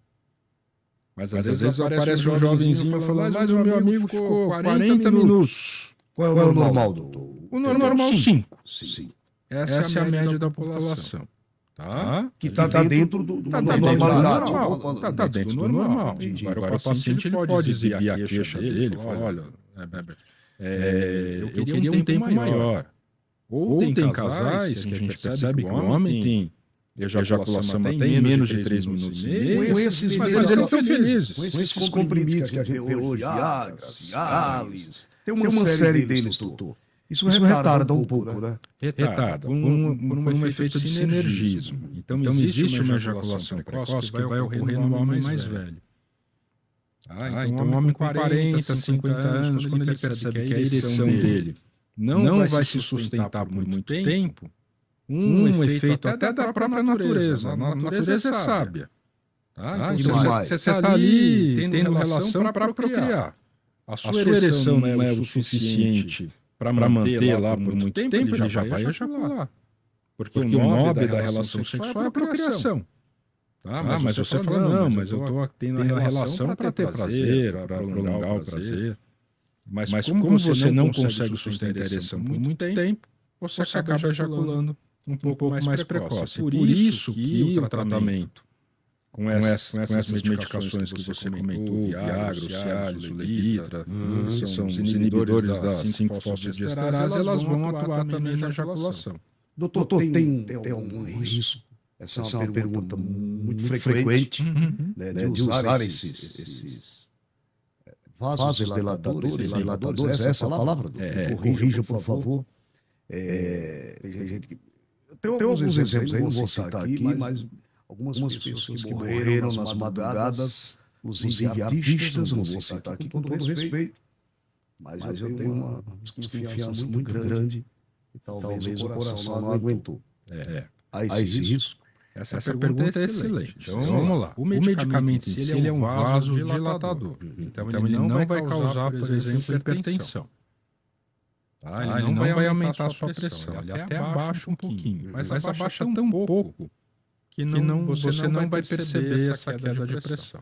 Mas às vezes aparece um jovenzinho falando, mas o meu amigo ficou 40 minutos. Qual é o normal, doutor? O normal 5. Sim. Essa é a média da população. Tá? Que está dentro do normalidade. Está dentro do normal. Agora o paciente ele pode exibir a queixa dele, falar, olha, eu queria um tempo maior. Ou tem casais que a gente percebe que o homem tem ejaculação até em menos de 3 minutos e meio, mas eles estão felizes. Com esses comprimidos que a gente vê hoje, Viagra, Cialis, tem uma série deles, doutor. Isso retarda um pouco, né? Retarda, por um efeito de sinergismo. Então existe uma ejaculação precoce que vai ocorrer no homem mais velho. Então um homem com 40, 50 anos, quando ele percebe que a ereção dele não vai se sustentar por muito tempo, um efeito até da própria natureza. A natureza é sábia. Então você está ali tendo relação para procriar. A sua ereção não é o suficiente para manter lá por muito tempo, ele já vai ejacular. Porque o nobre da relação sexual é a procriação. Mas você fala, não, mas eu estou tendo a relação para ter prazer, para prolongar o prazer. Mas como você não consegue sustentar a ereção por muito tempo, você acaba ejaculando um pouco mais precoce. Por isso que o tratamento com essas medicações que você comentou, Viagra, Cialis, Levitra, são os inibidores da 5-fosfodiesterase, elas vão atuar também na ejaculação. Doutor, tem algum risco? Essa é uma pergunta muito frequente, né, de usar esses vasodilatadores. Essa é a palavra? Corrija, por favor. Tem gente que... Tem alguns exemplos aí, não vou citar aqui, mas algumas pessoas que morreram nas madrugadas, inclusive artistas, não vou citar aqui com todo respeito, mas eu tenho uma desconfiança muito grande e talvez o coração não aguentou. Há esse risco? Essa pergunta é excelente. Então, vamos lá. O medicamento em si ele é um vasodilatador. Então, ele não vai causar, por exemplo, hipertensão. Tá? Ele não vai aumentar a sua pressão. Ele até abaixa um pouquinho. Mas abaixa tão pouco que você não vai perceber essa queda de pressão.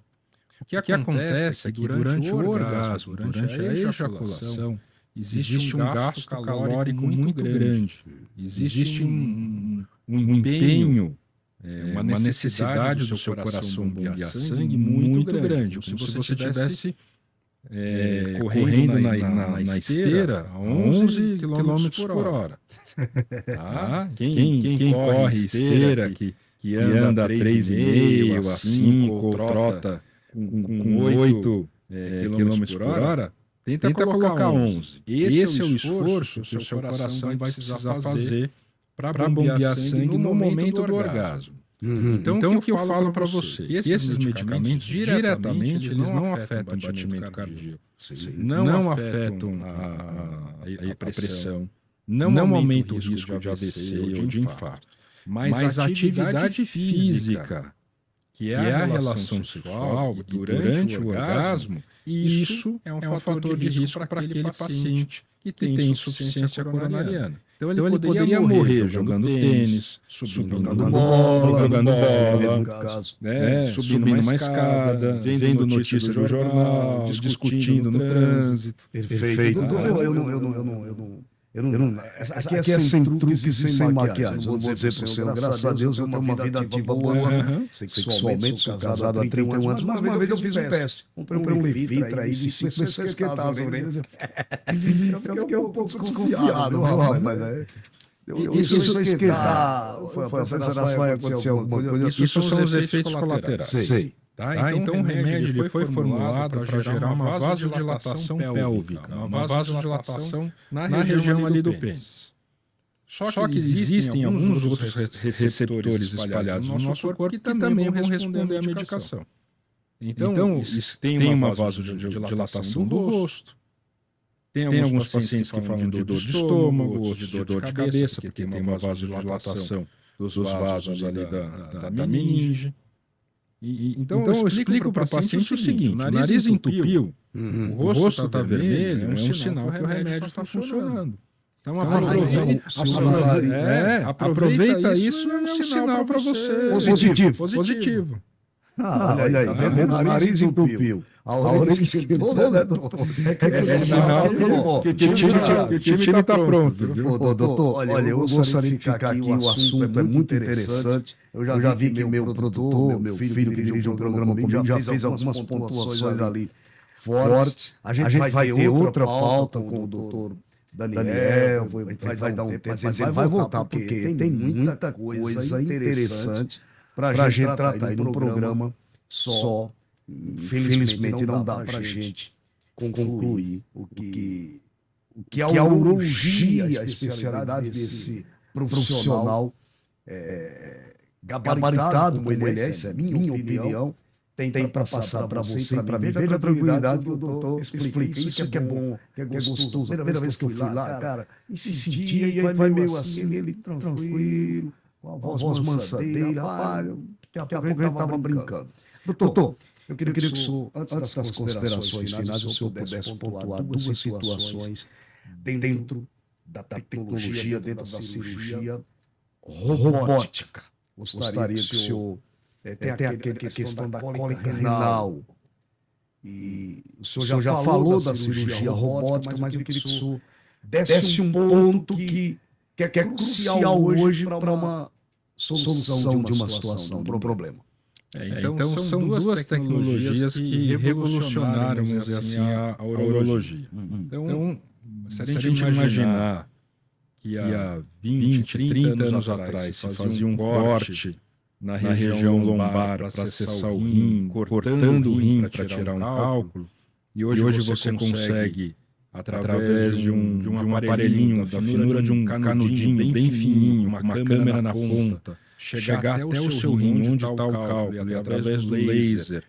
O que acontece é que durante o orgasmo, durante a ejaculação, existe um gasto calórico muito grande. Existe um empenho, uma necessidade do seu coração bombear sangue muito grande. Como se você estivesse correndo na esteira a 11 km por hora. Tá? Quem corre esteira, que anda a 3,5, a 5, ou trota com 8 km por hora, tenta colocar 11. Esse é o esforço que o seu coração vai precisar fazer para bombear sangue no momento do orgasmo. Então, o que eu falo para você? Que esses medicamentos, diretamente, eles não afetam o batimento cardíaco, não afetam a pressão, não aumentam o risco de AVC ou de infarto. Mas a atividade física, que é a relação sexual durante o orgasmo, isso é um fator de risco para aquele paciente que tem insuficiência coronariana. Então ele poderia morrer jogando tênis, subindo bola, subindo uma escada, vendo notícias do jornal, discutindo no trânsito. Perfeito. Aqui é sem truques e sem maquiagem. Vou dizer para o senhor, graças a Deus, eu tenho uma vida ativa boa. Sexualmente, sou casado há 31 anos, mas uma vez eu fiz um teste. Comprei um Levitra aí de 5 vezes esquentar as orelhas. Eu fiquei um pouco desconfiado, rapaz. Isso vai esquentar. Vai acontecer alguma coisa. Isso são os efeitos colaterais. Sei. Tá? Então o remédio ele foi formulado para gerar uma vasodilatação pélvica, uma vasodilatação na região ali do pênis. Só que existem alguns outros receptores espalhados no nosso corpo que também vão responder à medicação. Então tem uma vasodilatação do rosto. Tem alguns pacientes que falam de dor de estômago, outros de dor de cabeça, porque tem uma vasodilatação dos vasos ali da meninge. Então eu explico para o paciente o seguinte: o nariz entupiu, o rosto está vermelho, é um sinal que o remédio está funcionando. Então aproveita isso, é um sinal para você. Positivo. Olha aí, o nariz entupiu. A orelha esquentou, né, doutor? É sinal que o time está pronto. Doutor, olha, eu gostaria de ficar aqui, o assunto é muito interessante. Eu já vi que o meu produtor, meu filho que dirige um programa comigo, já fez algumas pontuações ali fortes. A gente vai ter outra pauta com o doutor Daniel, vai dar um tempo, mas ele vai voltar, porque tem muita coisa interessante para a gente tratar aí no programa só. Infelizmente não dá para a gente concluir o que a urologia, a especialidade desse profissional gabaritado como ele é, essa é a minha opinião, tem para passar para você e para mim. Veja a tranquilidade que o doutor explica. Isso que é bom, que é gostoso. A primeira vez que eu fui lá, cara, me sentia e vai meio assim, ele tranquilo, com a voz mansa dele, rapaz, daqui a pouco ele estava brincando. Doutor, eu queria que o senhor, antes das considerações finais, o senhor pudesse pontuar duas situações dentro da tecnologia, dentro da cirurgia robótica. Gostaria que o senhor... Tem a questão da cólica renal. E o senhor já falou da cirurgia robótica, mas eu queria que o senhor desse um ponto que que é crucial hoje para uma solução de uma situação, de um problema. Então são duas tecnologias que revolucionaram, vamos dizer assim, a urologia. Então, se a gente imaginar que há 20, 30 anos atrás se fazia um corte na região lombar para acessar o rim, cortando o rim para tirar um cálculo, e hoje você consegue, através de um aparelhinho, da finura de um canudinho bem fininho, uma câmera na ponta, chegar até o seu rim, onde está o cálculo, e através do laser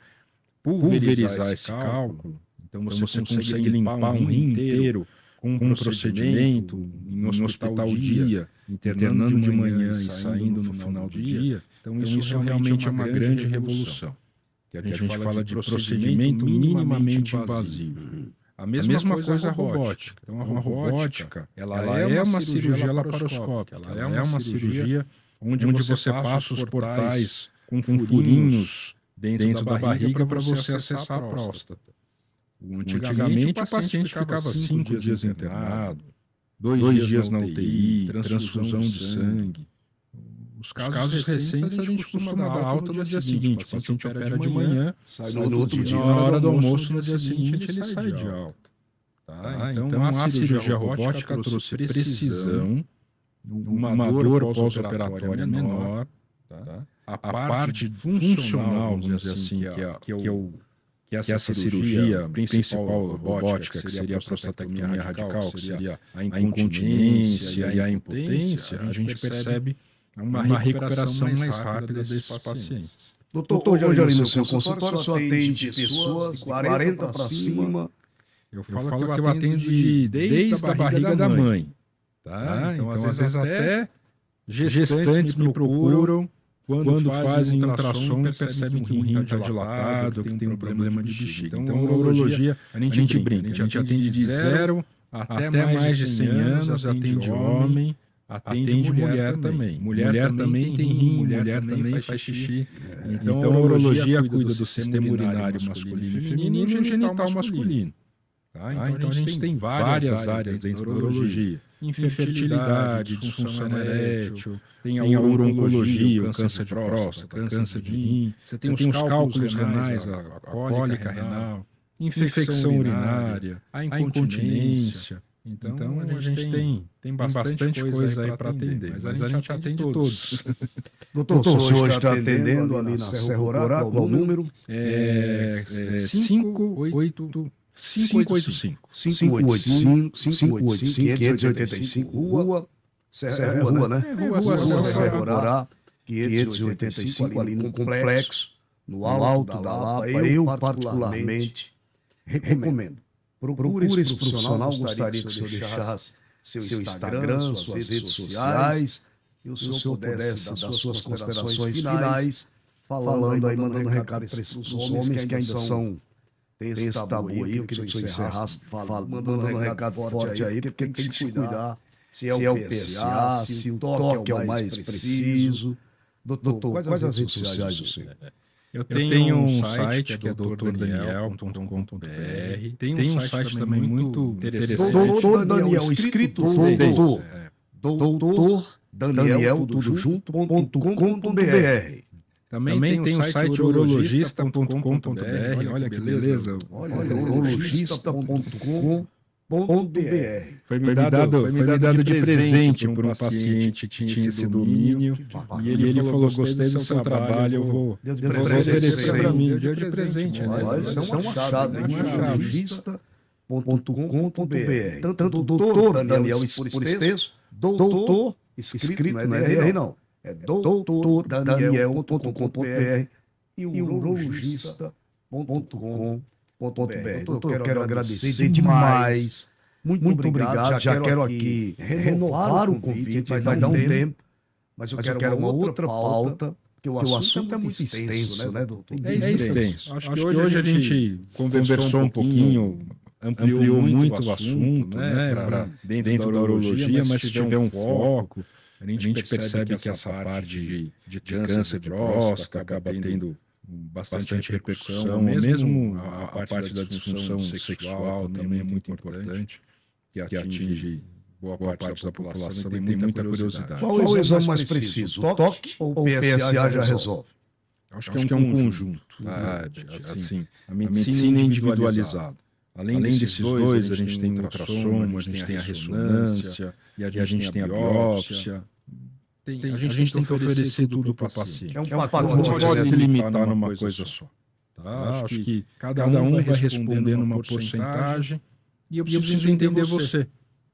pulverizar esse cálculo. Então você consegue limpar um rim inteiro com um procedimento em hospital dia, internando de manhã e saindo no final do dia. Então isso realmente é uma grande revolução. Que a gente fala de procedimento minimamente invasivo. A mesma coisa a robótica. Então a robótica, ela é uma cirurgia laparoscópica, ela é uma cirurgia onde você passa os portais com furinhos dentro da barriga para você acessar a próstata. Antigamente o paciente ficava 5 dias internado, 2 dias na UTI, transfusão de sangue. Os casos recentes a gente costuma dar alta no dia seguinte. O paciente opera de manhã, sai no outro dia, na hora do almoço, no dia seguinte ele sai de alta. Tá? Então a cirurgia robótica trouxe precisão, uma dor pós-operatória menor, tá? A parte funcional, vamos dizer assim, que essa cirurgia principal robótica, que seria a prostatectomia radical, que seria a incontinência e a impotência, a gente percebe uma recuperação mais rápida desses pacientes. Doutor, hoje ali no seu consultório, o senhor atende pessoas de 40 para cima. Eu falo que eu atendo desde a barriga da mãe. Tá? Então, às vezes até gestantes me procuram quando fazem ultrassom e percebem que o rim está dilatado, que tem um problema de bexiga. Então, a urologia, a gente brinca, a gente atende de 0 até mais de 100 anos, atende homem, atende mulher também. Mulher também tem rim, mulher também faz xixi. Então, a urologia cuida do sistema urinário masculino e feminino e o genital masculino. Tá? Então, a gente tem várias áreas dentro da urologia. Infertilidade, disfunção erétil, tem a urologia, o câncer de próstata, câncer de rim, você tem os cálculos renais, a cólica renal, infecção urinária, a incontinência. Então a gente tem bastante coisa aí para atender, mas a gente atende todos. Doutor, o senhor hoje está atendendo ali na Serra Dourada, qual o número? 585. 585, Rua, Serra Rua, né? Serra Dourada, 585, ali no complexo, no Alto da Lapa. Eu, particularmente, recomendo. Procure esse profissional, gostaria que o senhor deixasse seu Instagram, suas redes sociais, e o senhor pudesse dar suas considerações finais, falando aí, mandando recado para esses homens que ainda são... Tem esse tabu aí, eu queria que o senhor encerrasse mandando um recado forte aí, porque tem que se cuidar se é o PSA, se o toque é o mais preciso. Doutor, quais as redes sociais do senhor? Eu tenho um site que é doutordaniel.com.br. Tem um site também muito interessante. Doutor Daniel, escrito doutor Daniel, tudo junto.com.br. Também tem o site urologista.com.br. Olha que beleza. Urologista.com.br. Foi me dado de presente por um paciente que tinha esse domínio. E ele falou: gostei do seu trabalho, eu vou oferecer para mim. Deu de presente. Isso é um achado. Urologista.com.br. Tanto doutor Daniel por extenso, doutor escrito, não é DR não. É doutordaniel.com.br e urologista.com.br. Doutor, eu quero agradecer demais. Muito obrigado. Já quero aqui renovar o convite. Vai dar um tempo, mas eu quero uma outra pauta, porque o assunto é muito extenso, né, doutor? É extenso. Acho que hoje a gente conversou um pouquinho, ampliou muito o assunto, né, para dentro da urologia, mas se tiver um foco, a gente percebe que essa parte de câncer de próstata acaba tendo bastante repercussão, mesmo a parte da disfunção sexual também é muito importante, que atinge boa parte da população tem muita curiosidade. Qual é o exame mais preciso? O toque ou o PSA já resolve? Acho que é um conjunto, tá? Assim, a medicina é individualizada. Além desses dois, a gente tem o ultrassom, a gente tem a ressonância, e a gente tem a biópsia. A gente tem que oferecer tudo para o paciente. É um Não pacote, pode limitar numa coisa só. Tá? Acho que cada um vai responder numa porcentagem e eu preciso entender você.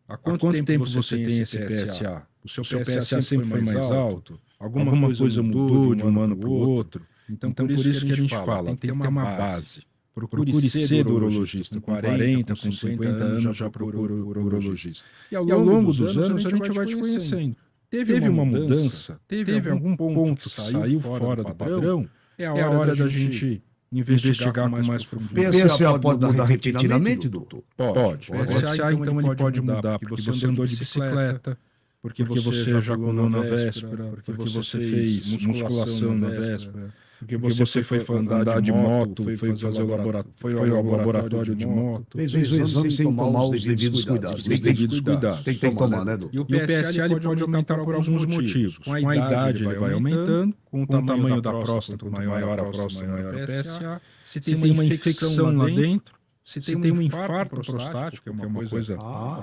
Há quanto tempo você tem esse PSA? O seu PSA sempre foi mais alto? Alguma coisa mudou de um ano para o outro? Então, por isso que a gente fala, tem que ter uma base. Procure ser urologista. Com 40, com 50 anos já procura urologista. E ao longo dos anos a gente vai te conhecendo. Teve uma mudança? Teve algum ponto que saiu fora do padrão? É a hora da gente investigar com mais profundidade. PSA pode mudar repentinamente, doutor? Pode. PSA, então, ele pode mudar porque você andou de bicicleta, porque você ejaculou na véspera, porque você fez musculação na véspera, porque você foi andar de moto, foi fazer o laboratório de moto. Fez o exame sem tomar os devidos cuidados. Tem que tomar, né, doutor? E o PSA ele pode aumentar por alguns motivos. Com a idade ele vai aumentando, com o tamanho da próstata, quanto maior a próstata, maior o PSA. Se tem uma infecção lá dentro, se tem um infarto prostático, que é uma coisa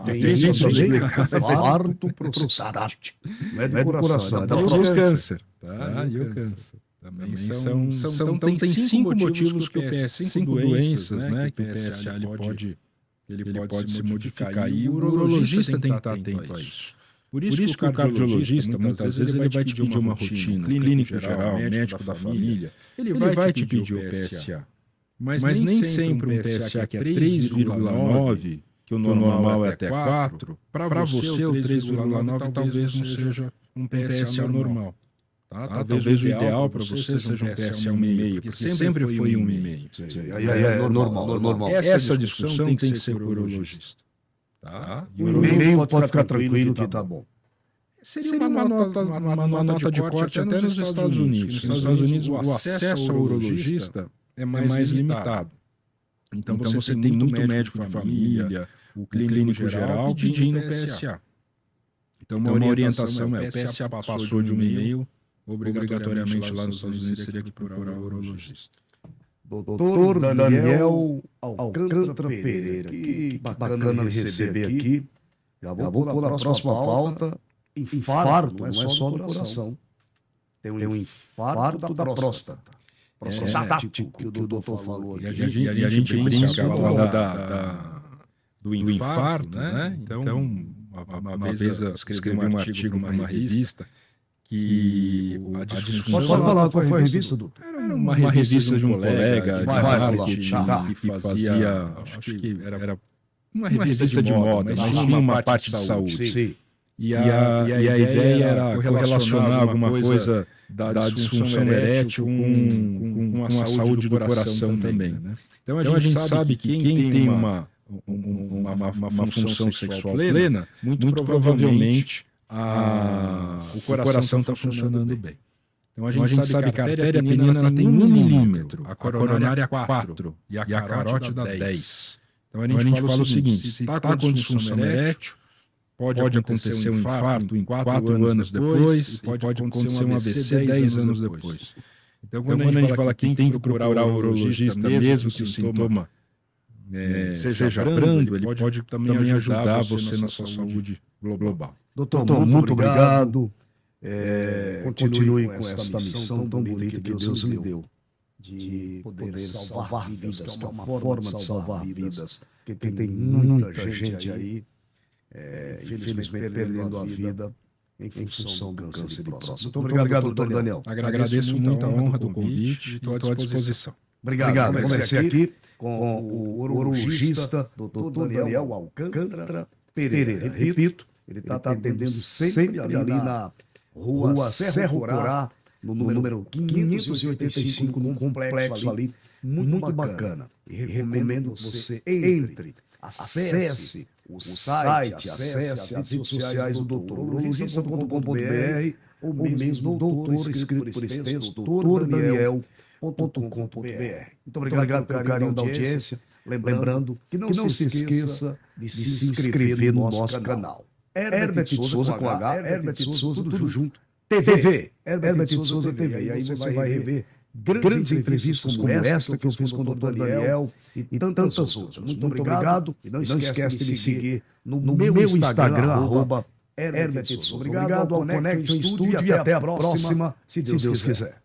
difícil de explicar. Infarto prostático. Não é do coração, é da e o próstata. câncer. E o câncer. Também tem 5 motivos que o PSA, 5 doenças, né, que o PSA ele pode se modificar. E o urologista tem que estar atento a isso. Por isso que o cardiologista, muitas vezes, ele vai te pedir uma rotina. Clínico geral, médico da família, ele vai te pedir o PSA. Mas nem sempre um PSA que é 3,9, que o normal é até 4, para você o 3,9 talvez não seja um PSA normal. Tá? Talvez o ideal para você seja um PSA 1,5, porque sempre foi 1,5. Aí é normal. Essa discussão tem que ser com o urologista. Tá? O 1,5 pode ficar tranquilo que tá bom. Seria uma nota de corte até nos Estados Unidos. Nos Estados Unidos, o acesso ao urologista é mais limitado. Então você tem muito médico de família, o clínico geral pedindo PSA. Então uma orientação é: o PSA passou de 1,5, obrigatoriamente lá nos Estados Unidos seria que procurar o urologista. Doutor Daniel Alcântara Pereira, que bacana receber aqui. Já vou pôr na próxima pauta. Infarto não é só do coração. Tem um infarto da próstata. Prostático, que o doutor falou aqui. E a gente brinca lá do infarto, né? Então, uma vez eu escrevi um artigo numa revista que a discussão... Pode falar qual foi a revista, doutor? Era uma revista de um colega de marketing que fazia... Acho que era uma revista de moda, mas tinha uma parte de saúde. Sim. E a ideia era correlacionar alguma coisa da disfunção erétil com a saúde do coração também. Né? Então a gente sabe que quem tem uma função sexual plena, muito provavelmente o coração está funcionando bem. Então a gente sabe que a artéria penina tem 1 milímetro, a coronária 4 e a carótida 10. Então a gente fala o seguinte: se está com disfunção erétil, pode acontecer um infarto em 4 anos depois, e pode acontecer um AVC 10 anos depois. Então, quando a gente fala que tem que procurar o urologista, mesmo que o sintoma seja brando, ele pode também ajudar você na sua saúde global. Doutor, muito obrigado. Continue com essa missão tão bonita que Deus lhe deu, de poder salvar vidas, que é uma forma de salvar vidas, porque tem muita gente aí, infelizmente, perdendo a vida em função do câncer de próstata. Muito obrigado, doutor Daniel. Agradeço muito a honra do convite e estou à disposição. Obrigado. Conversei aqui com o urologista, doutor Daniel Alcântara Pereira. Repito, ele está atendendo sempre ali na rua Serra Corá, no número 585, num complexo ali, muito bacana. E recomendo que você entre, acesse o site, acesse as redes sociais do doutor, urologista.com.br, ou mesmo doutor, escrito por extenso, doutordaniel.com.br. Muito obrigado pelo carinho da audiência. Lembrando que não se esqueça de se inscrever no nosso canal. Herbert de Souza com H, Herbert de Souza, tudo junto. TV, Herbert de Souza TV. E aí você vai rever grandes entrevistas como esta que eu fiz com o Dr. Daniel e tantas outras. Muito obrigado. E não esquece de me seguir no meu Instagram, @Herbert de Souza. Obrigado ao Conecta Estúdio e até a próxima, se Deus quiser.